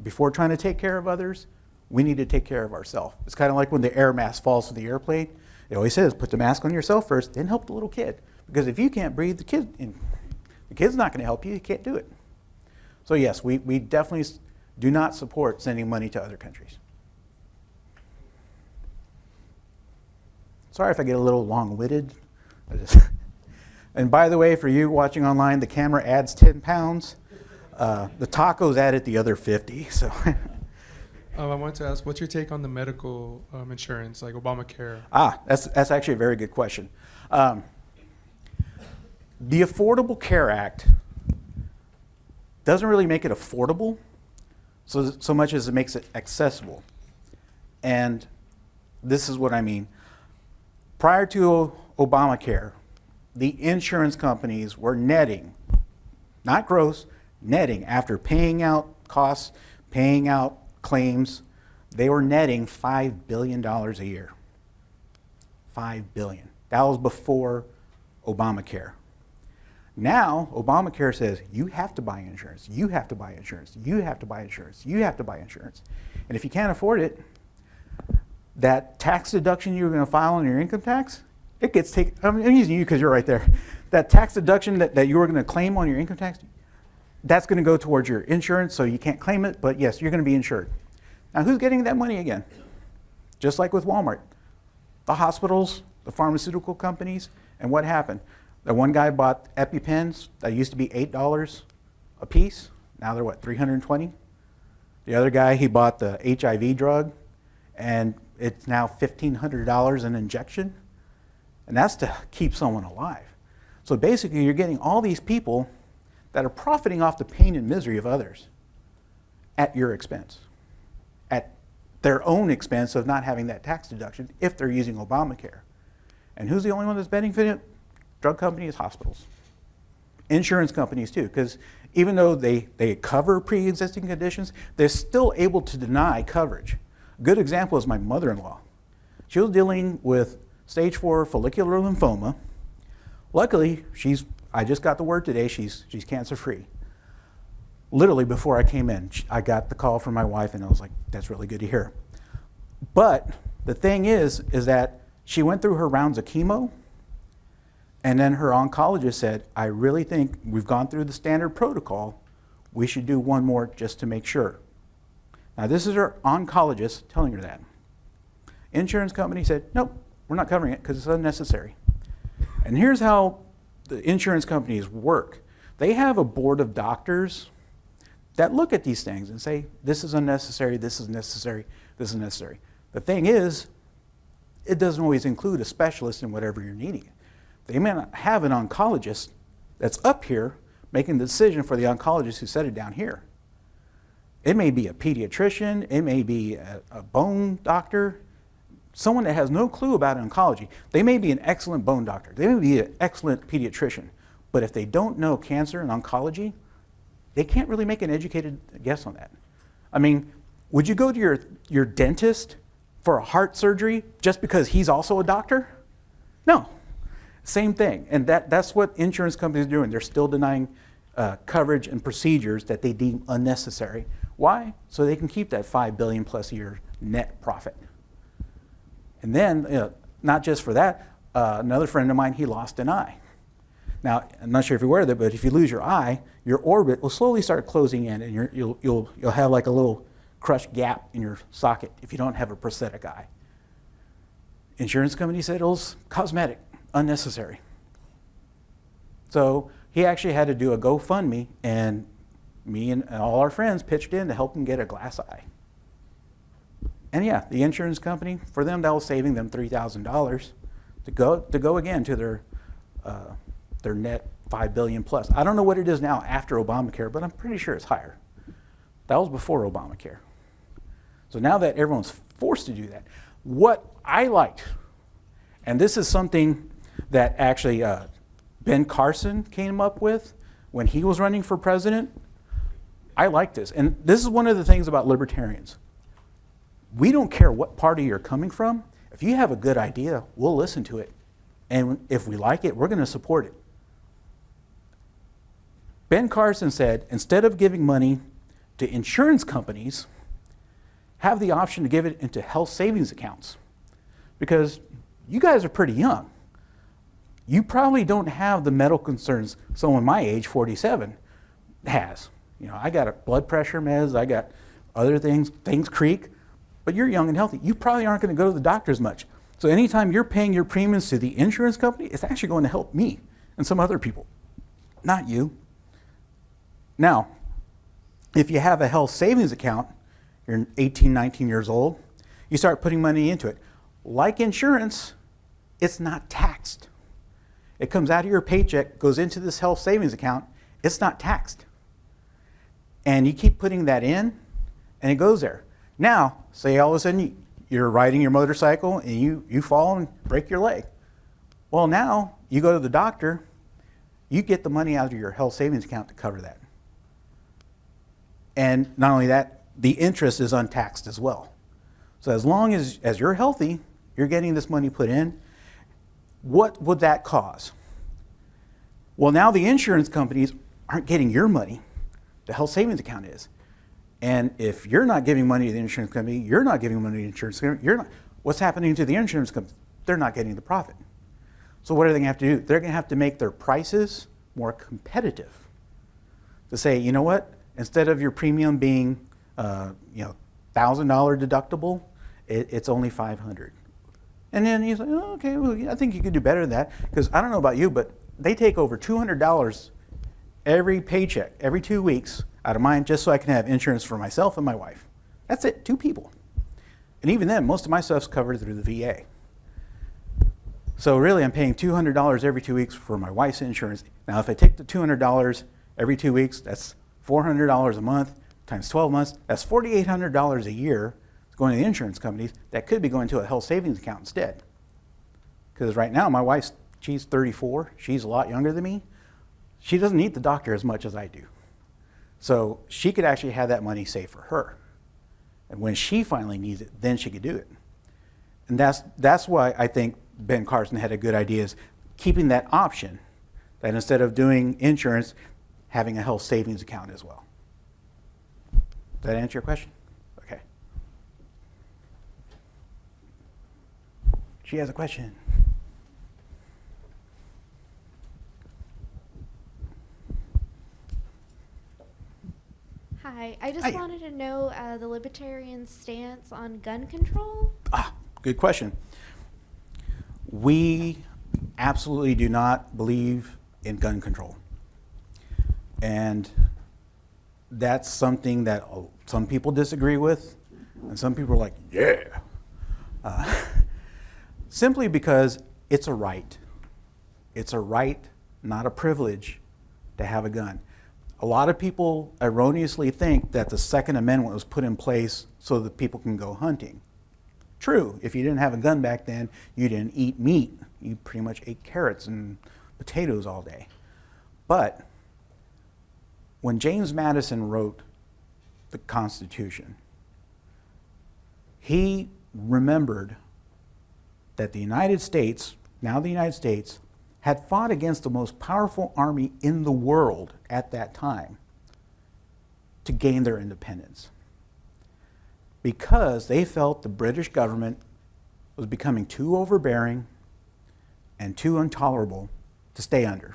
Before trying to take care of others, we need to take care of ourselves. It's kind of like when the air mask falls from the airplane. It always says, put the mask on yourself first, then help the little kid. Because if you can't breathe, the kid's not going to help you. You can't do it. So yes, we definitely do not support sending money to other countries. Sorry if I get a little long-witted. And by the way, for you watching online, the camera adds 10 pounds. The tacos added the other 50. So. I wanted to ask, what's your take on the medical insurance, like Obamacare? That's actually a very good question. The Affordable Care Act doesn't really make it affordable so much as it makes it accessible. And This is what I mean. Prior to Obamacare, the insurance companies were netting, not gross, netting after paying out costs, paying out claims. They were netting $5 billion a year. $5 billion. That was before Obamacare. Now, Obamacare says you have to buy insurance, you have to buy insurance, you have to buy insurance, you have to buy insurance. And if you can't afford it, that tax deduction you're going to file on your income tax, it gets taken. I'm using you because you're right there. That tax deduction that you were going to claim on your income tax, that's going to go towards your insurance, so you can't claim it, but yes, you're going to be insured. Now, who's getting that money again? Just like with Walmart. The hospitals, the pharmaceutical companies, and what happened? The one guy bought EpiPens that used to be $8 a piece. Now they're what, $320? The other guy, he bought the HIV drug, and it's now $1,500 an injection. And that's to keep someone alive. So basically, you're getting all these people that are profiting off the pain and misery of others at your expense, at their own expense of not having that tax deduction if they're using Obamacare. And who's the only one that's benefiting? Drug companies, hospitals, insurance companies too, because even though they cover pre-existing conditions, they're still able to deny coverage. A good example is my mother-in-law. She was dealing with stage 4 follicular lymphoma. Luckily, I just got the word today, she's cancer-free. Literally before I came in, I got the call from my wife and I was like, that's really good to hear. But the thing is that she went through her rounds of chemo, and then her oncologist said, I really think we've gone through the standard protocol. We should do one more just to make sure. Now, this is her oncologist telling her that. Insurance company said, nope, we're not covering it because it's unnecessary. And here's how the insurance companies work. They have a board of doctors that look at these things and say, this is unnecessary, this is necessary, this is necessary. The thing is, it doesn't always include a specialist in whatever you're needing. They may not have an oncologist that's up here making the decision for the oncologist who set it down here. It may be a pediatrician, it may be a bone doctor, someone that has no clue about oncology. They may be an excellent bone doctor, they may be an excellent pediatrician, but if they don't know cancer and oncology, they can't really make an educated guess on that. I mean, would you go to your dentist for a heart surgery just because he's also a doctor? No. Same thing, and that's what insurance companies are doing. They're still denying coverage and procedures that they deem unnecessary. Why? So they can keep that $5 billion plus a year net profit. And then, not just for that, another friend of mine, he lost an eye. Now, I'm not sure if you're aware of that, but if you lose your eye, your orbit will slowly start closing in, and you'll have like a little crushed gap in your socket if you don't have a prosthetic eye. Insurance company said it was cosmetic. Unnecessary. So he actually had to do a GoFundMe, and me and all our friends pitched in to help him get a glass eye. And yeah, the insurance company, for them, that was saving them $3,000 to go again to their net $5 billion plus. I don't know what it is now after Obamacare, but I'm pretty sure it's higher. That was before Obamacare. So now that everyone's forced to do that, what I liked, and this is something that actually Ben Carson came up with when he was running for president. I like this. And this is one of the things about libertarians. We don't care what party you're coming from. If you have a good idea, we'll listen to it. And if we like it, we're going to support it. Ben Carson said, instead of giving money to insurance companies, have the option to give it into health savings accounts. Because you guys are pretty young. You probably don't have the medical concerns someone my age, 47, has. You know, I got a blood pressure meds, I got other things creak, but you're young and healthy. You probably aren't going to go to the doctor as much. So anytime you're paying your premiums to the insurance company, it's actually going to help me and some other people, not you. Now, if you have a health savings account, you're 18, 19 years old, you start putting money into it. Like insurance, it's not taxed. It comes out of your paycheck, goes into this health savings account, it's not taxed. And you keep putting that in, and it goes there. Now, say all of a sudden you're riding your motorcycle and you fall and break your leg. Well, now you go to the doctor, you get the money out of your health savings account to cover that. And not only that, the interest is untaxed as well. So as long as you're healthy, you're getting this money put in. What would that cause? Well, now the insurance companies aren't getting your money. The health savings account is. And if you're not giving money to the insurance company, you're not giving money to the insurance company, what's happening to the insurance company? They're not getting the profit. So what are they going to have to do? They're going to have to make their prices more competitive. To say, you know what? Instead of your premium being, $1,000 deductible, it's only $500. And then you say, oh, okay, well, I think you could do better than that. Because I don't know about you, but they take over $200 every paycheck, every 2 weeks out of mine, just so I can have insurance for myself and my wife. That's it, 2 people. And even then, most of my stuff's covered through the VA. So really, I'm paying $200 every 2 weeks for my wife's insurance. Now, if I take the $200 every 2 weeks, that's $400 a month times 12 months. That's $4,800 a year going to the insurance companies. That could be going to a health savings account instead. Because right now, my wife, she's 34. She's a lot younger than me. She doesn't need the doctor as much as I do. So she could actually have that money saved for her. And when she finally needs it, then she could do it. And that's why I think Ben Carson had a good idea, is keeping that option, that instead of doing insurance, having a health savings account as well. Does that answer your question? Okay. She has a question. Hi, I just Hi. wanted to know the Libertarian stance on gun control. Good question. We absolutely do not believe in gun control. And that's something that some people disagree with, and some people are like, yeah. Simply because it's a right. It's a right, not a privilege, to have a gun. A lot of people erroneously think that the Second Amendment was put in place so that people can go hunting. True, if you didn't have a gun back then, you didn't eat meat. You pretty much ate carrots and potatoes all day. But when James Madison wrote the Constitution, he remembered that the United States, now the United States, had fought against the most powerful army in the world at that time to gain their independence, because they felt the British government was becoming too overbearing and too intolerable to stay under.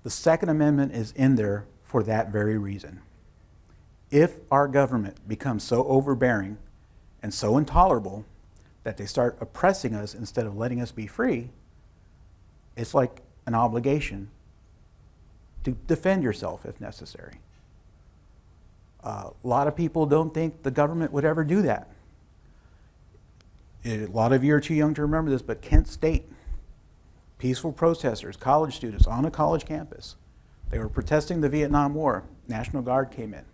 The Second Amendment is in there for that very reason. If our government becomes so overbearing and so intolerable that they start oppressing us instead of letting us be free, it's like an obligation to defend yourself if necessary. A lot of people don't think the government would ever do that. A lot of you are too young to remember this, but Kent State, peaceful protesters, college students on a college campus, they were protesting the Vietnam War. National Guard came in.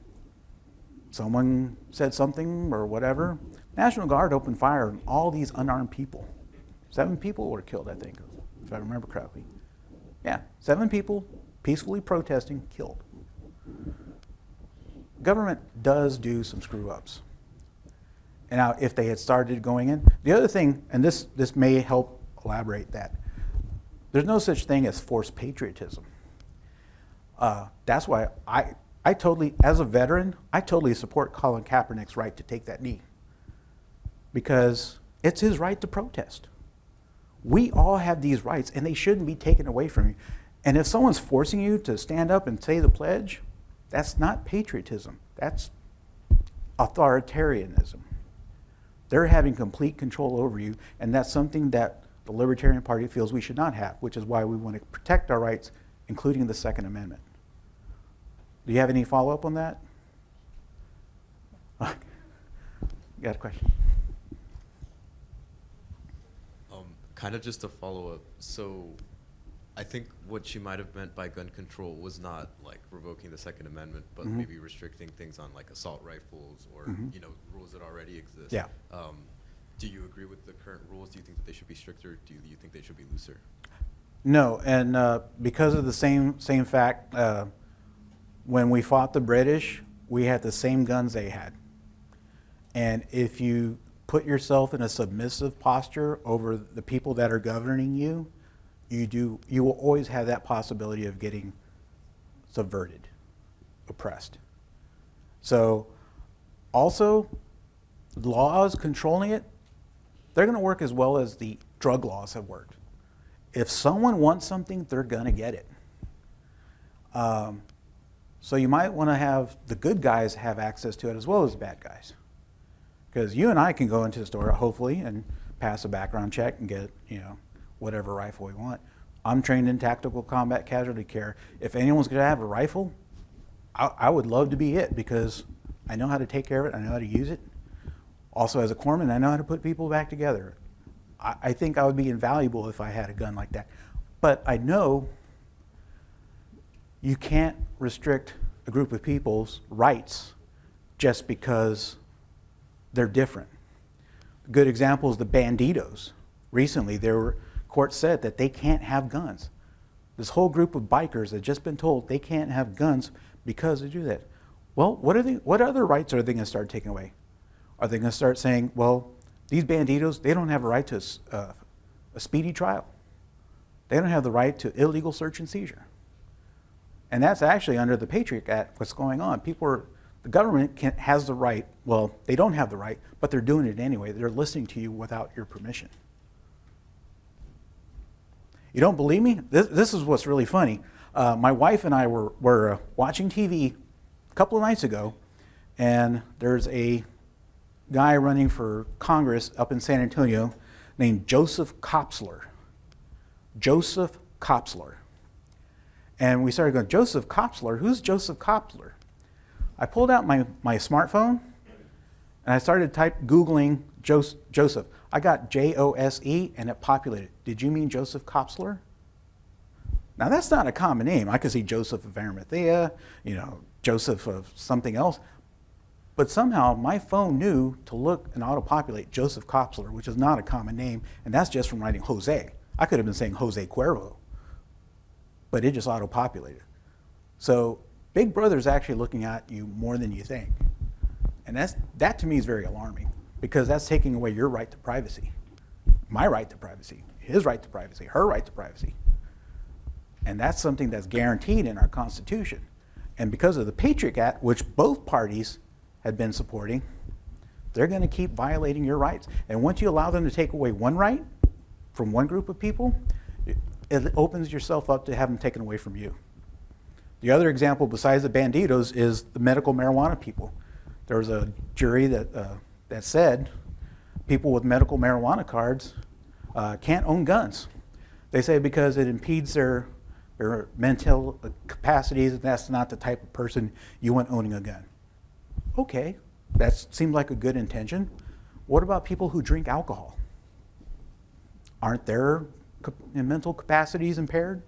Someone said something or whatever. National Guard opened fire on all these unarmed people. 7 people were killed, I think, if I remember correctly. Yeah, 7 people peacefully protesting, killed. Government does do some screw-ups. And now, if they had started going in, the other thing, and this may help elaborate that, there's no such thing as forced patriotism. That's why I totally, as a veteran, I totally support Colin Kaepernick's right to take that knee, because it's his right to protest. We all have these rights, and they shouldn't be taken away from you. And if someone's forcing you to stand up and say the pledge, that's not patriotism. That's authoritarianism. They're having complete control over you, and that's something that the Libertarian Party feels we should not have, which is why we want to protect our rights, including the Second Amendment. Do you have any follow-up on that? You got a question? Kind of just a follow-up. So I think what she might have meant by gun control was not like revoking the Second Amendment, but maybe restricting things on like assault rifles or you know, rules that already exist. Yeah. Do you agree with the current rules? Do you think that they should be stricter? Do you think they should be looser? No, and because of the same fact, when we fought the British, we had the same guns they had. And if you put yourself in a submissive posture over the people that are governing you, you will always have that possibility of getting subverted, oppressed. So also, laws controlling it, they're going to work as well as the drug laws have worked. If someone wants something, they're going to get it. So you might want to have the good guys have access to it as well as the bad guys. Because you and I can go into the store, hopefully, and pass a background check and get, you know, whatever rifle we want. I'm trained in tactical combat casualty care. If anyone's going to have a rifle, I would love to be it because I know how to take care of it. I know how to use it. Also, as a corpsman, I know how to put people back together. I think I would be invaluable if I had a gun like that. But I know you can't restrict a group of people's rights just because they're different. A good example is the banditos. Recently, court said that they can't have guns. This whole group of bikers had just been told they can't have guns because they do that. Well, what other rights are they going to start taking away? Are they going to start saying, well, these banditos, they don't have a right to a speedy trial. They don't have the right to illegal search and seizure. And that's actually under the Patriot Act what's going on. The government has the right, well, they don't have the right, but they're doing it anyway. They're listening to you without your permission. You don't believe me? This is what's really funny. My wife and I were watching TV a couple of nights ago, and there's a guy running for Congress up in San Antonio named Joseph Kopsler. Joseph Kopsler. And we started going, Joseph Kopsler? Who's Joseph Kopsler? I pulled out my smartphone, and I started Googling Joseph. I got Jose, and it populated. Did you mean Joseph Kopsler? Now, that's not a common name. I could see Joseph of Arimathea, you know, Joseph of something else. But somehow my phone knew to look and auto-populate Joseph Kopsler, which is not a common name, and that's just from writing Jose. I could have been saying Jose Cuervo, but it just auto-populated. So Big Brother's actually looking at you more than you think. And that to me is very alarming, because that's taking away your right to privacy, my right to privacy, his right to privacy, her right to privacy. And that's something that's guaranteed in our Constitution. And because of the Patriot Act, which both parties had been supporting, they're going to keep violating your rights. And once you allow them to take away one right from one group of people, it opens yourself up to have them taken away from you. The other example besides the banditos is the medical marijuana people. There was a jury that said people with medical marijuana cards can't own guns. They say because it impedes their mental capacities, and that's not the type of person you want owning a gun. Okay, that seems like a good intention. What about people who drink alcohol? Aren't their mental capacities impaired?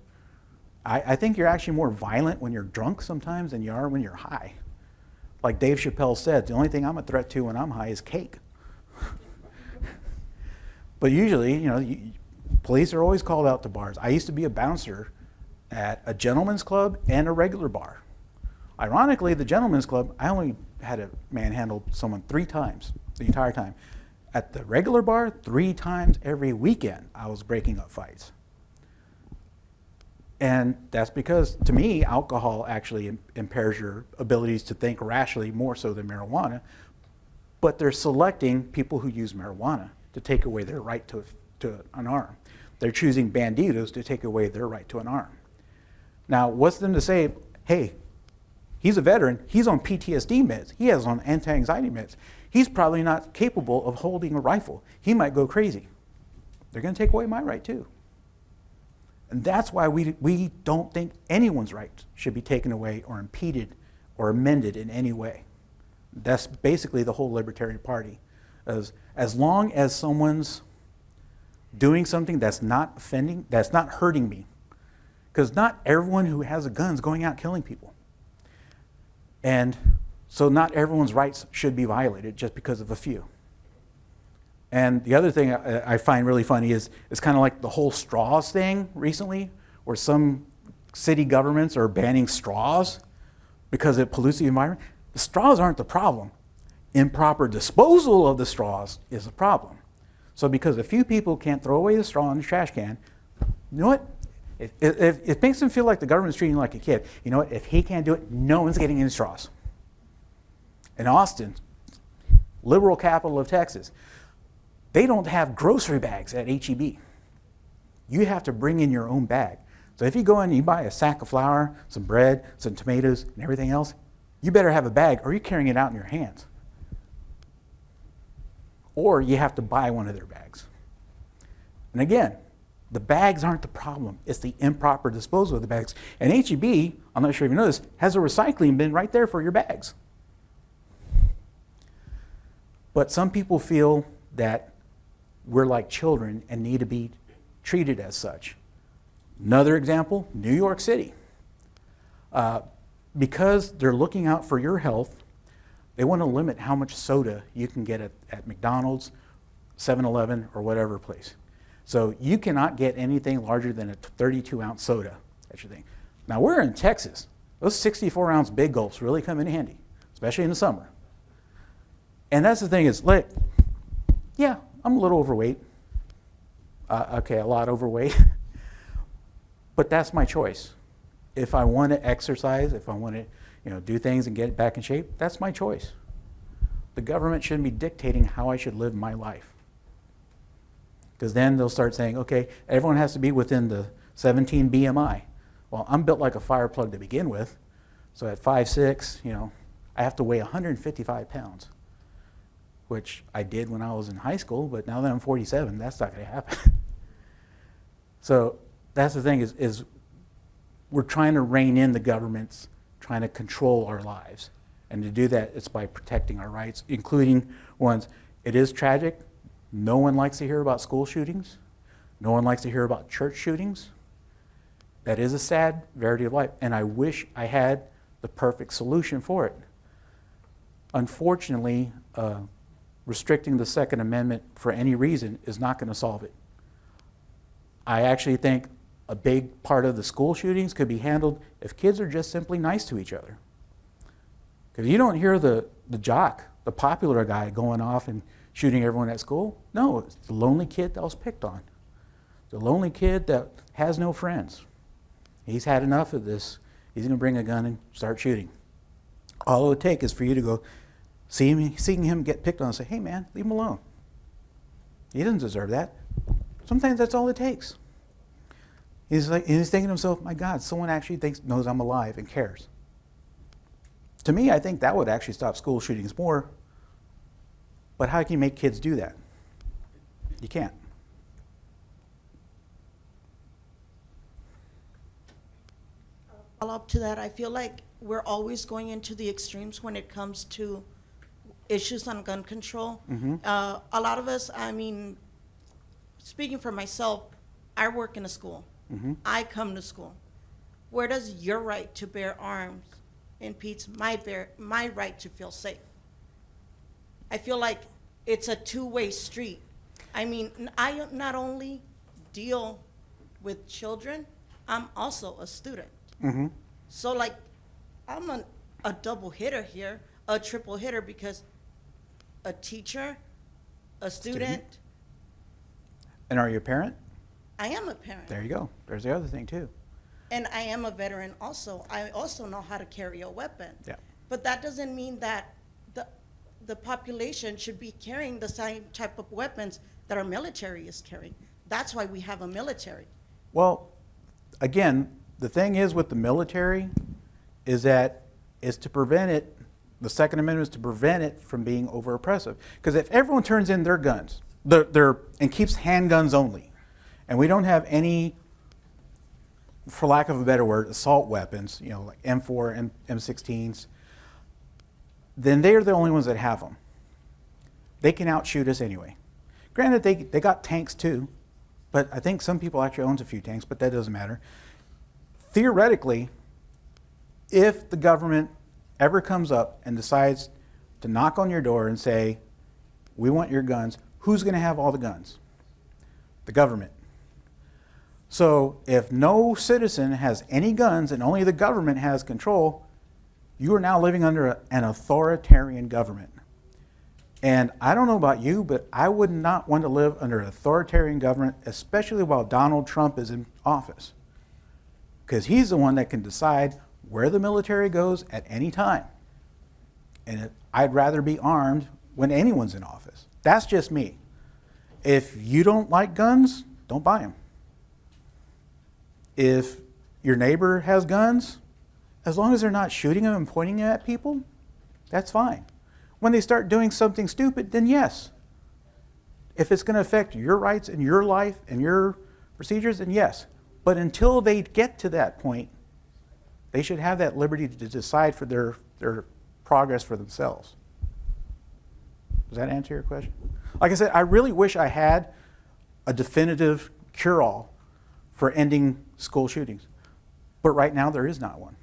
I think you're actually more violent when you're drunk sometimes than you are when you're high. Like Dave Chappelle said, the only thing I'm a threat to when I'm high is cake. But usually, you know, police are always called out to bars. I used to be a bouncer at a gentleman's club and a regular bar. Ironically, the gentleman's club, I only had to manhandle someone 3 times the entire time. At the regular bar, 3 times every weekend, I was breaking up fights. And that's because, to me, alcohol actually impairs your abilities to think rationally more so than marijuana. But they're selecting people who use marijuana to take away their right to an arm. They're choosing banditos to take away their right to an arm. Now, what's them to say, hey, he's a veteran, he's on PTSD meds, he has on anti-anxiety meds. He's probably not capable of holding a rifle. He might go crazy. They're going to take away my right too. And that's why we don't think anyone's rights should be taken away or impeded or amended in any way. That's basically the whole Libertarian Party. As long as someone's doing something that's not offending, that's not hurting me, Because not everyone who has a gun is going out killing people. And so not everyone's rights should be violated just because of a few. And the other thing I find really funny is it's kind of like the whole straws thing recently, where some city governments are banning straws because it pollutes the environment. The straws aren't the problem. Improper disposal of the straws is the problem. So because a few people can't throw away the straw in the trash can, you know what? It makes them feel like the government's treating them like a kid. You know what? If he can't do it, no one's getting any straws. In Austin, liberal capital of Texas, they don't have grocery bags at H-E-B. You have to bring in your own bag. So if you go in and you buy a sack of flour, some bread, some tomatoes, and everything else, you better have a bag or you're carrying it out in your hands. Or you have to buy one of their bags. And again, the bags aren't the problem. It's the improper disposal of the bags. And H-E-B, I'm not sure if you know this, has a recycling bin right there for your bags. But some people feel that we're like children and need to be treated as such. Another example, New York City. Because they're looking out for your health, they want to limit how much soda you can get at McDonald's, 7-Eleven, or whatever place. So you cannot get anything larger than a 32-ounce soda. That's your thing. Now we're in Texas. Those 64-ounce big gulps really come in handy, especially in the summer. And that's the thing is, like, yeah, I'm a little overweight. Okay, a lot overweight. But that's my choice. If I want to exercise, if I want to, do things and get back in shape, that's my choice. The government shouldn't be dictating how I should live my life. Because then they'll start saying, okay, everyone has to be within the 17 BMI. Well, I'm built like a fire plug to begin with. So at 5'6", I have to weigh 155 pounds. Which I did when I was in high school, but now that I'm 47, that's not going to happen. So that's the thing is we're trying to rein in the governments, trying to control our lives. And to do that, it's by protecting our rights, including ones. It is tragic. No one likes to hear about school shootings. No one likes to hear about church shootings. That is a sad verity of life, and I wish I had the perfect solution for it. Unfortunately, restricting the Second Amendment for any reason is not going to solve it. I actually think a big part of the school shootings could be handled if kids are just simply nice to each other. Because you don't hear the jock, the popular guy, going off and shooting everyone at school. No, it's the lonely kid that was picked on. The lonely kid that has no friends. He's had enough of this. He's going to bring a gun and start shooting. All it would take is for you to go seeing him get picked on and say, hey man, leave him alone. He doesn't deserve that. Sometimes that's all it takes. He's thinking to himself, my God, someone actually knows I'm alive and cares. To me, I think that would actually stop school shootings more. But how can you make kids do that? You can't. Follow up to that, I feel like we're always going into the extremes when it comes to issues on gun control. A lot of us, speaking for myself, I work in a school. I come to school. Where does your right to bear arms impedes my right to feel safe? I feel like it's a two-way street. I not only deal with children, I'm also a student. So I'm a double hitter here, a triple hitter, because a teacher, a student. And are you a parent? I am a parent. There you go. There's the other thing too. And I am a veteran also. I also know how to carry a weapon. Yeah. But that doesn't mean that the population should be carrying the same type of weapons that our military is carrying. That's why we have a military. Well, again, the thing is with the military is that is to prevent it, the Second Amendment is to prevent it from being over oppressive. Because if everyone turns in their guns, and keeps handguns only, and we don't have any, for lack of a better word, assault weapons, like M4, M16s, then they're the only ones that have them. They can outshoot us anyway. Granted, they got tanks too, but I think some people actually owns a few tanks, but that doesn't matter. theoretically, if the government ever comes up and decides to knock on your door and say, we want your guns, who's going to have all the guns? The government. So if no citizen has any guns and only the government has control, you are now living under an authoritarian government. And I don't know about you, but I would not want to live under an authoritarian government, especially while Donald Trump is in office. Because he's the one that can decide where the military goes at any time. And I'd rather be armed when anyone's in office. That's just me. If you don't like guns, don't buy them. If your neighbor has guns, as long as they're not shooting them and pointing them at people, that's fine. When they start doing something stupid, then yes. If it's going to affect your rights and your life and your procedures, then yes. But until they get to that point, they should have that liberty to decide for their progress for themselves. Does that answer your question? Like I said, I really wish I had a definitive cure-all for ending school shootings. But right now there is not one.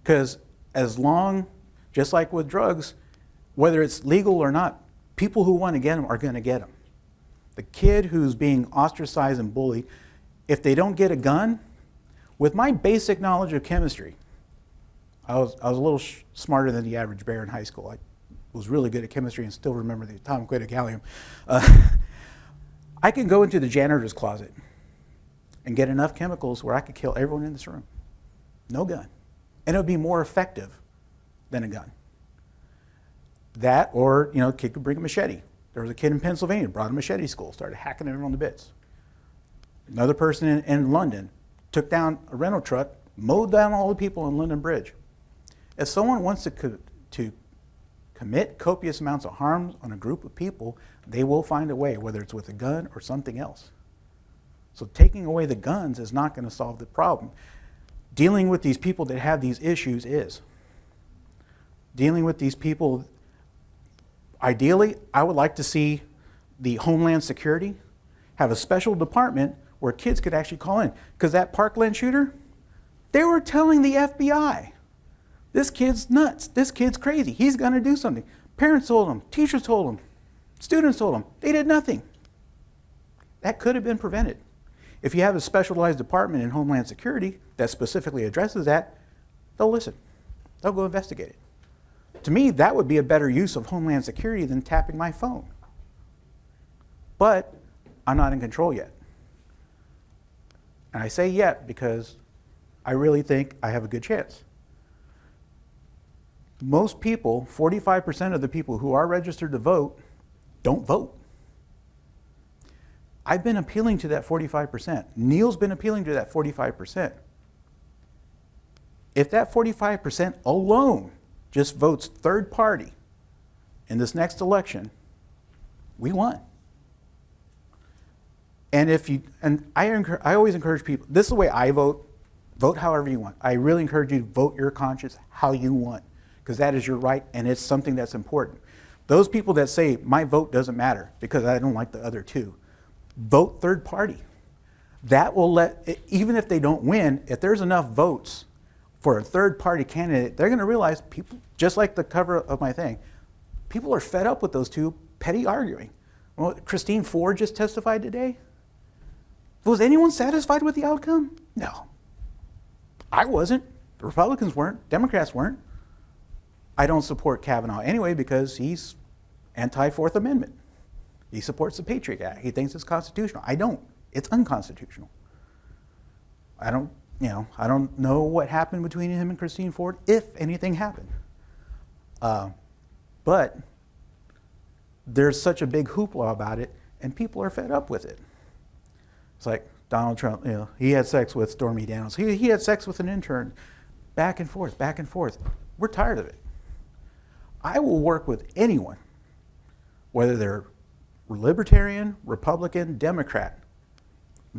Because as long, just like with drugs, whether it's legal or not, people who want to get them are going to get them. The kid who's being ostracized and bullied, if they don't get a gun, with my basic knowledge of chemistry, I was a little smarter than the average bear in high school. I was really good at chemistry and still remember the atomic weight of gallium. I can go into the janitor's closet and get enough chemicals where I could kill everyone in this room. No gun. And it would be more effective than a gun. That, or, a kid could bring a machete. There was a kid in Pennsylvania, brought a machete to school, started hacking everyone to bits. Another person in London took down a rental truck, mowed down all the people on London Bridge. If someone wants to commit copious amounts of harm on a group of people, they will find a way, whether it's with a gun or something else. So taking away the guns is not going to solve the problem. Dealing with these people that have these issues is. Dealing with these people, ideally, I would like to see the Homeland Security have a special department where kids could actually call in. Because that Parkland shooter, they were telling the FBI, this kid's nuts, this kid's crazy, he's going to do something. Parents told them, teachers told them, students told them, they did nothing. That could have been prevented. If you have a specialized department in Homeland Security that specifically addresses that, they'll listen. They'll go investigate it. To me, that would be a better use of Homeland Security than tapping my phone. But I'm not in control yet. And I say yet because I really think I have a good chance. Most people, 45% of the people who are registered to vote, don't vote. I've been appealing to that 45%. Neal's been appealing to that 45%. If that 45% alone just votes third party in this next election, we won. And I always encourage people, this is the way I vote, vote however you want. I really encourage you to vote your conscience how you want, because that is your right and it's something that's important. Those people that say, my vote doesn't matter because I don't like the other two, vote third party. That will even if they don't win, if there's enough votes for a third party candidate, they're going to realize people, just like the cover of my thing, people are fed up with those two petty arguing. Well, Christine Ford just testified today. Was anyone satisfied with the outcome? No. I wasn't. The Republicans weren't. Democrats weren't. I don't support Kavanaugh anyway because he's anti-Fourth Amendment. He supports the Patriot Act. He thinks it's constitutional. I don't. It's unconstitutional. I don't know what happened between him and Christine Ford, if anything happened. But there's such a big hoopla about it, and people are fed up with it. It's like Donald Trump, he had sex with Stormy Daniels. He had sex with an intern. Back and forth, back and forth. We're tired of it. I will work with anyone, whether they're Libertarian, Republican, Democrat.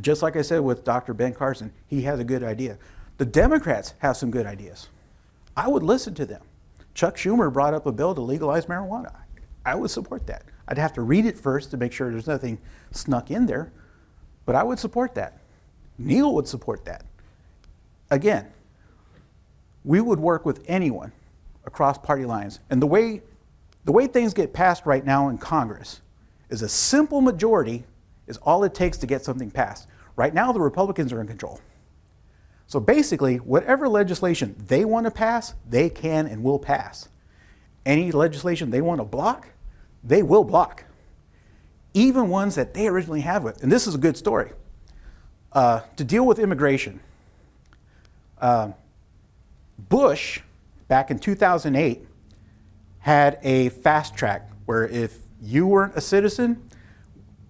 Just like I said with Dr. Ben Carson, he has a good idea. The Democrats have some good ideas. I would listen to them. Chuck Schumer brought up a bill to legalize marijuana. I would support that. I'd have to read it first to make sure there's nothing snuck in there, but I would support that. Neal would support that. again, we would work with anyone across party lines. And the way things get passed right now in Congress is a simple majority is all it takes to get something passed. Right now, the Republicans are in control. So basically, whatever legislation they want to pass, they can and will pass. Any legislation they want to block, they will block. Even ones that they originally have with. And this is a good story. To deal with immigration, Bush, back in 2008, had a fast track where if you weren't a citizen,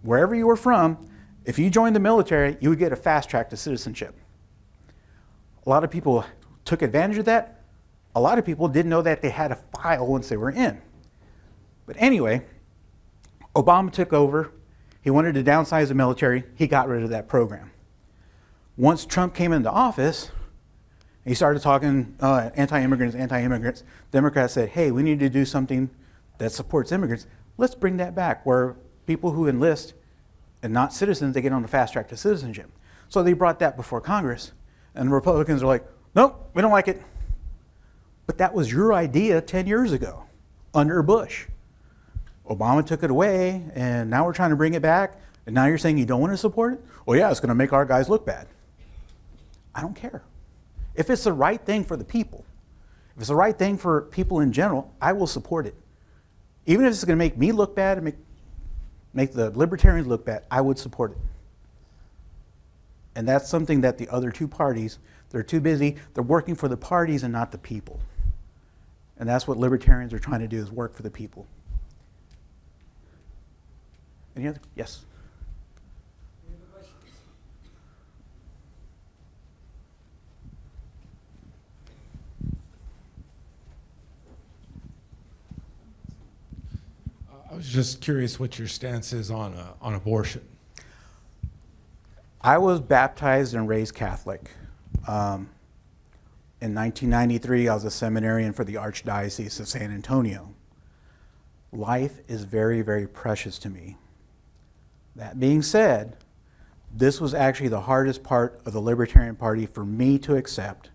wherever you were from, if you joined the military, you would get a fast track to citizenship. A lot of people took advantage of that. A lot of people didn't know that they had a file once they were in. But anyway, Obama took over. He wanted to downsize the military. He got rid of that program. Once Trump came into office, he started talking anti-immigrants. Democrats said, hey, we need to do something that supports immigrants. Let's bring that back, where people who enlist and not citizens, they get on the fast track to citizenship. So they brought that before Congress, and the Republicans are like, nope, we don't like it. But that was your idea 10 years ago, under Bush. Obama took it away, and now we're trying to bring it back, and now you're saying you don't want to support it? Well, yeah, it's going to make our guys look bad. I don't care. If it's the right thing for the people, if it's the right thing for people in general, I will support it. Even if it's going to make me look bad and make the Libertarians look bad, I would support it. And that's something that the other two parties, they're too busy. They're working for the parties and not the people. And that's what Libertarians are trying to do, is work for the people. Any other? Yes. I was just curious what your stance is on abortion. I was baptized and raised Catholic. In 1993, I was a seminarian for the Archdiocese of San Antonio. Life is very, very precious to me. That being said, this was actually the hardest part of the Libertarian Party for me to accept.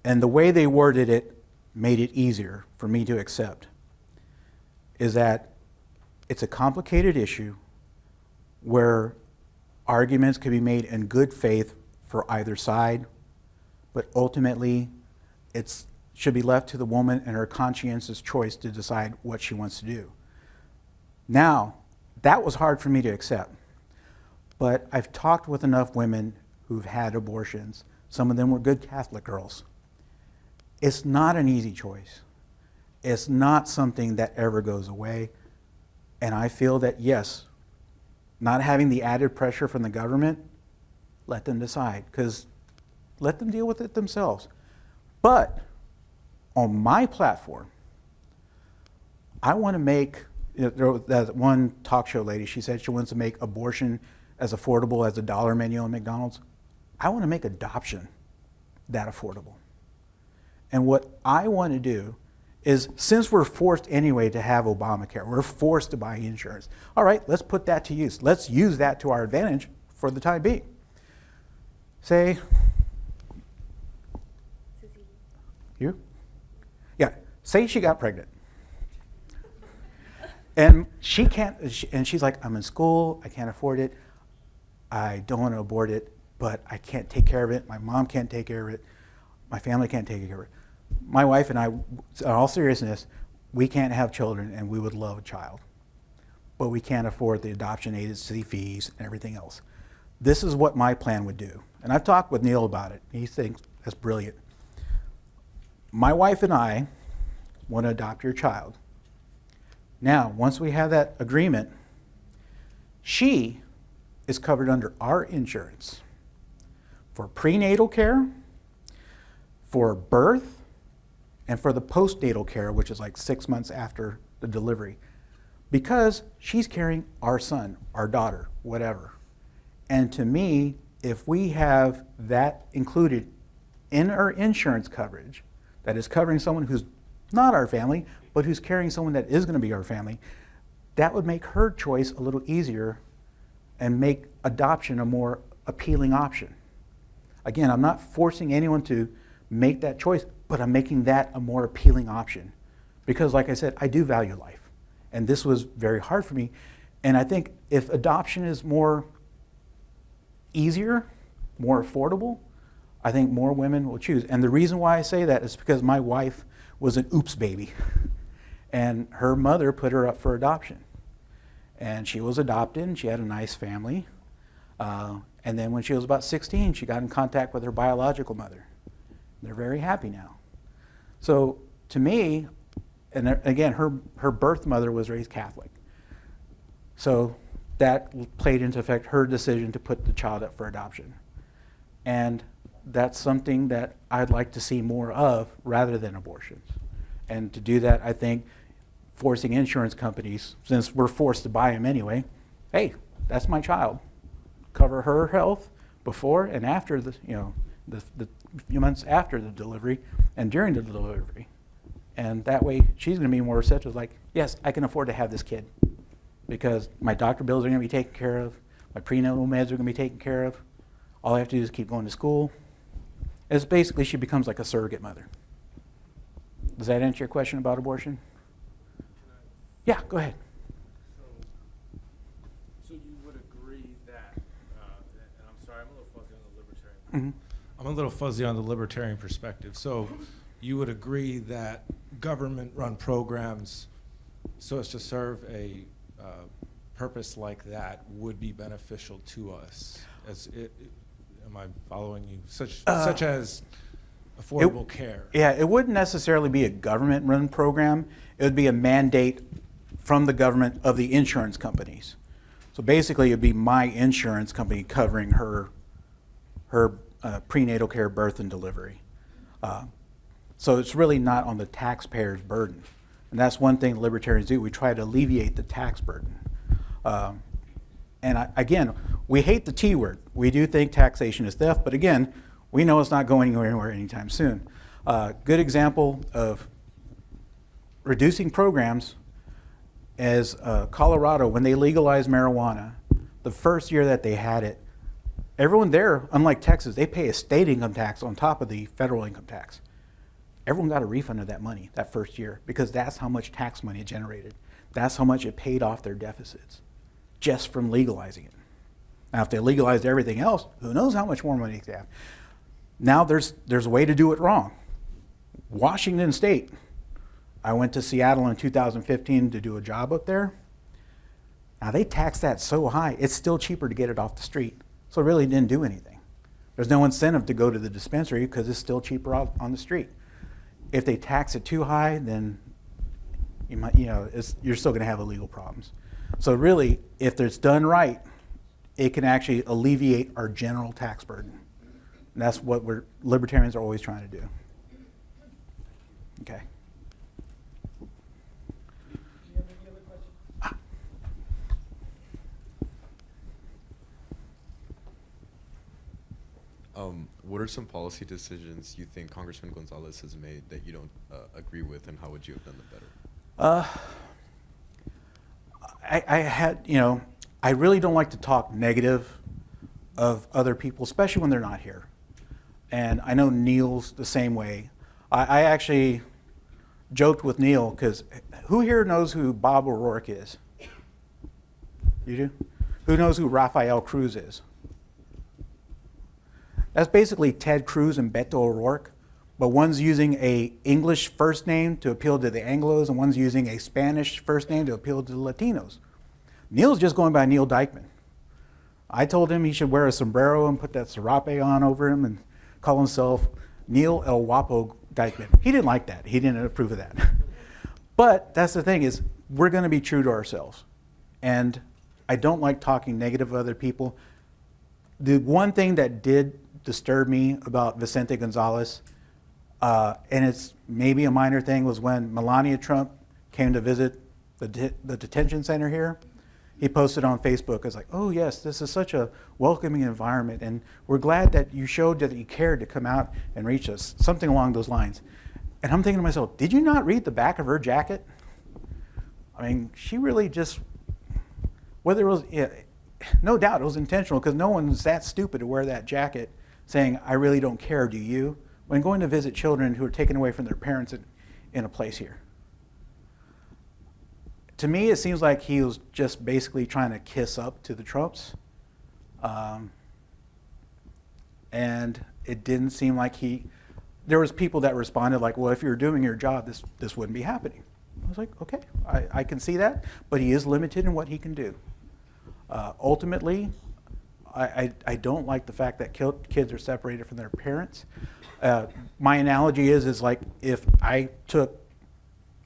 And the way they worded it made it easier for me to accept. Is that it's a complicated issue where arguments can be made in good faith for either side, but ultimately it should be left to the woman and her conscientious choice to decide what she wants to do. Now, that was hard for me to accept, but I've talked with enough women who've had abortions. Some of them were good Catholic girls. It's not an easy choice. It's not something that ever goes away. And I feel that, yes, not having the added pressure from the government, let them decide, because let them deal with it themselves. But on my platform, I want to make, that one talk show lady, she said she wants to make abortion as affordable as a dollar menu at McDonald's. I want to make adoption that affordable. And what I want to do is, since we're forced anyway to have Obamacare, we're forced to buy insurance. All right, let's put that to use. Let's use that to our advantage for the time being. Say, you? Yeah, say she got pregnant. And she can't, and she's like, I'm in school, I can't afford it, I don't want to abort it, but I can't take care of it, my mom can't take care of it, my family can't take care of it. My wife and I, in all seriousness, we can't have children, and we would love a child, but we can't afford the adoption agency fees and everything else. This is what my plan would do. And I've talked with Neal about it. He thinks that's brilliant. My wife and I want to adopt your child. Now, once we have that agreement, she is covered under our insurance for prenatal care, for birth, and for the postnatal care, which is like 6 months after the delivery, because she's carrying our son, our daughter, whatever. And to me, if we have that included in our insurance coverage, that is covering someone who's not our family, but who's carrying someone that is going to be our family, that would make her choice a little easier and make adoption a more appealing option. Again, I'm not forcing anyone to make that choice, but I'm making that a more appealing option. Because like I said, I do value life. And this was very hard for me. And I think if adoption is more easier, more affordable, I think more women will choose. And the reason why I say that is because my wife was an oops baby. And her mother put her up for adoption. And she was adopted, and she had a nice family. And then when she was about 16, she got in contact with her biological mother. They're very happy now. So to me, and again, her birth mother was raised Catholic. So that played into effect her decision to put the child up for adoption. And that's something that I'd like to see more of rather than abortions. And to do that, I think forcing insurance companies, since we're forced to buy them anyway, hey, that's my child. Cover her health before and after the few months after the delivery and during the delivery. And that way she's going to be more receptive, like, yes, I can afford to have this kid because my doctor bills are going to be taken care of, my prenatal meds are going to be taken care of. All I have to do is keep going to school. It's basically she becomes like a surrogate mother. Does that answer your question about abortion? Yeah, go ahead. So you would agree that, and I'm sorry, I'm a little fuzzy on the libertarian. I'm a little fuzzy on the libertarian perspective. So you would agree that government-run programs, so as to serve a purpose like that, would be beneficial to us. Am I following you? Such as affordable care. Yeah, it wouldn't necessarily be a government-run program. It would be a mandate from the government of the insurance companies. So basically, it would be my insurance company covering her prenatal care, birth, and delivery. So it's really not on the taxpayer's burden. And that's one thing libertarians do. We try to alleviate the tax burden. Again, we hate the T word. We do think taxation is theft, but again, we know it's not going anywhere anytime soon. Good example of reducing programs is Colorado, when they legalized marijuana, the first year that they had it, everyone there, unlike Texas, they pay a state income tax on top of the federal income tax. Everyone got a refund of that money that first year because that's how much tax money it generated. That's how much it paid off their deficits just from legalizing it. Now, if they legalized everything else, who knows how much more money they have. Now there's a way to do it wrong. Washington State. I went to Seattle in 2015 to do a job up there. Now they tax that so high, it's still cheaper to get it off the street. So it really didn't do anything. There's no incentive to go to the dispensary because it's still cheaper out on the street. If they tax it too high, then you're still going to have illegal problems. So really, if it's done right, it can actually alleviate our general tax burden. And that's what libertarians are always trying to do. Okay. What are some policy decisions you think Congressman Gonzalez has made that you don't agree with, and how would you have done them better? I really don't like to talk negative of other people, especially when they're not here. And I know Neal's the same way. I actually joked with Neal because who here knows who Bob O'Rourke is? You do? Who knows who Rafael Cruz is? That's basically Ted Cruz and Beto O'Rourke, but one's using a English first name to appeal to the Anglos, and one's using a Spanish first name to appeal to the Latinos. Neal's just going by Neal Dikeman. I told him he should wear a sombrero and put that serape on over him and call himself Neal El Guapo Dikeman. He didn't like that. He didn't approve of that. But that's the thing is, we're going to be true to ourselves. And I don't like talking negative of other people. The one thing that did disturb me about Vicente Gonzalez, and it's maybe a minor thing, was when Melania Trump came to visit the detention center here. He posted on Facebook, I was like, oh yes, this is such a welcoming environment, and we're glad that you showed that you cared to come out and reach us, something along those lines. And I'm thinking to myself, did you not read the back of her jacket? I mean, she really just, whether it was, no doubt it was intentional, because no one's that stupid to wear that jacket saying, I really don't care, do you? When going to visit children who are taken away from their parents in a place here. To me, it seems like he was just basically trying to kiss up to the Trumps. And it didn't seem like there was people that responded like, well, if you're doing your job, this wouldn't be happening. I was like, okay, I can see that, but he is limited in what he can do. Ultimately, I don't like the fact that kids are separated from their parents. My analogy is like if I took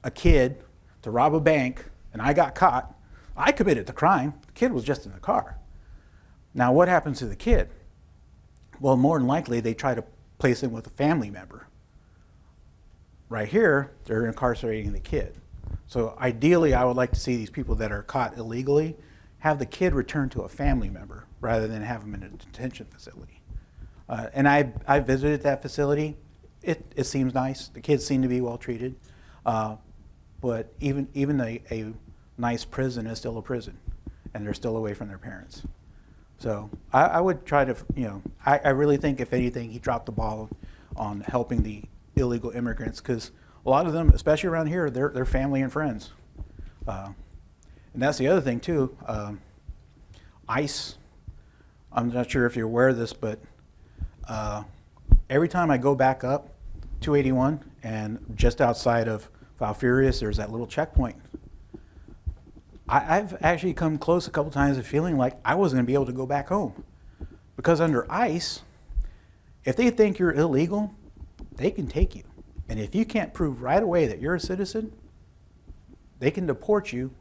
a kid to rob a bank and I got caught, I committed the crime. The kid was just in the car. Now, what happens to the kid? Well, more than likely, they try to place him with a family member. Right here, they're incarcerating the kid. So ideally, I would like to see these people that are caught illegally have the kid return to a family member rather than have them in a detention facility. And I visited that facility. It seems nice. The kids seem to be well treated. But even a nice prison is still a prison, and they're still away from their parents. So I would try to, I really think if anything, he dropped the ball on helping the illegal immigrants, because a lot of them, especially around here, they're family and friends. And that's the other thing too. ICE, I'm not sure if you're aware of this, but every time I go back up 281 and just outside of Falfurrias, there's that little checkpoint. I've actually come close a couple times to feeling like I wasn't going to be able to go back home. Because under ICE, if they think you're illegal, they can take you. And if you can't prove right away that you're a citizen, they can deport you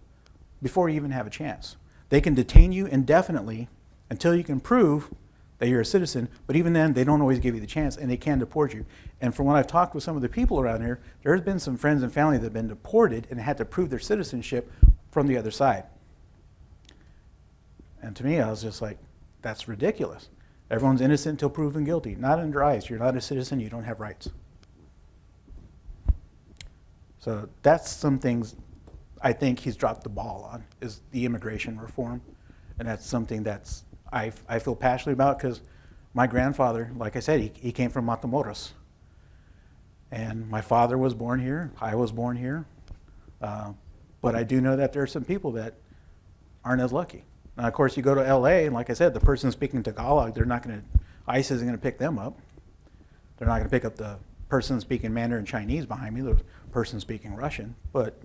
before you even have a chance. They can detain you indefinitely until you can prove that you're a citizen, but even then, they don't always give you the chance, and they can deport you. And from what I've talked with some of the people around here, there's been some friends and family that have been deported and had to prove their citizenship from the other side. And to me, I was just like, that's ridiculous. Everyone's innocent until proven guilty. Not under ICE. You're not a citizen. You don't have rights. So that's some things I think he's dropped the ball on, is the immigration reform. And that's something that's I feel passionate about, because my grandfather, like I said, he came from Matamoros. And my father was born here. I was born here. But I do know that there are some people that aren't as lucky. Now, of course, you go to LA, and like I said, the person speaking Tagalog, ICE isn't going to pick them up. They're not going to pick up the person speaking Mandarin Chinese behind me, the person speaking Russian, but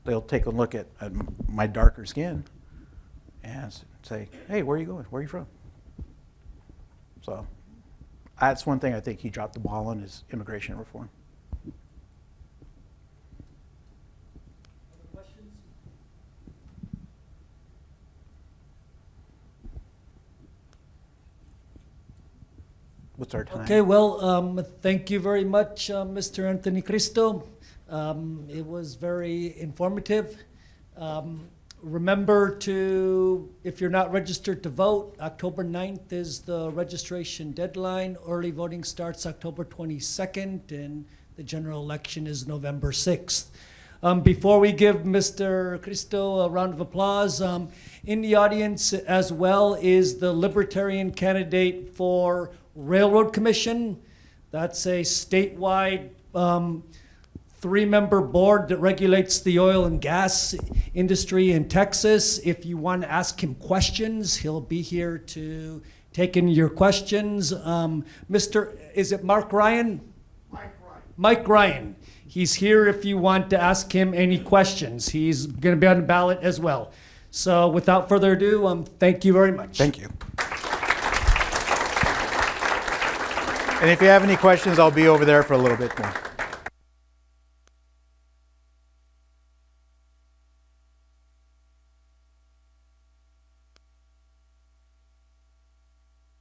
they'll take a look at my darker skin and say, hey, where are you going? Where are you from? So that's one thing I think he dropped the ball on, is immigration reform. What's our time? Okay, well, thank you very much, Mr. Anthony Cristo. It was very informative. Remember to, if you're not registered to vote, October 9th is the registration deadline. Early voting starts October 22nd, and the general election is November 6th. Before we give Mr. Cristo a round of applause, in the audience as well is the Libertarian candidate for Railroad Commission. That's a statewide 3-member board that regulates the oil and gas industry in Texas. If you want to ask him questions, he'll be here to take in your questions. Is it Mark Ryan? Mike Ryan. He's here if you want to ask him any questions. He's going to be on the ballot as well. So without further ado, thank you very much. Thank you. And if you have any questions, I'll be over there for a little bit more.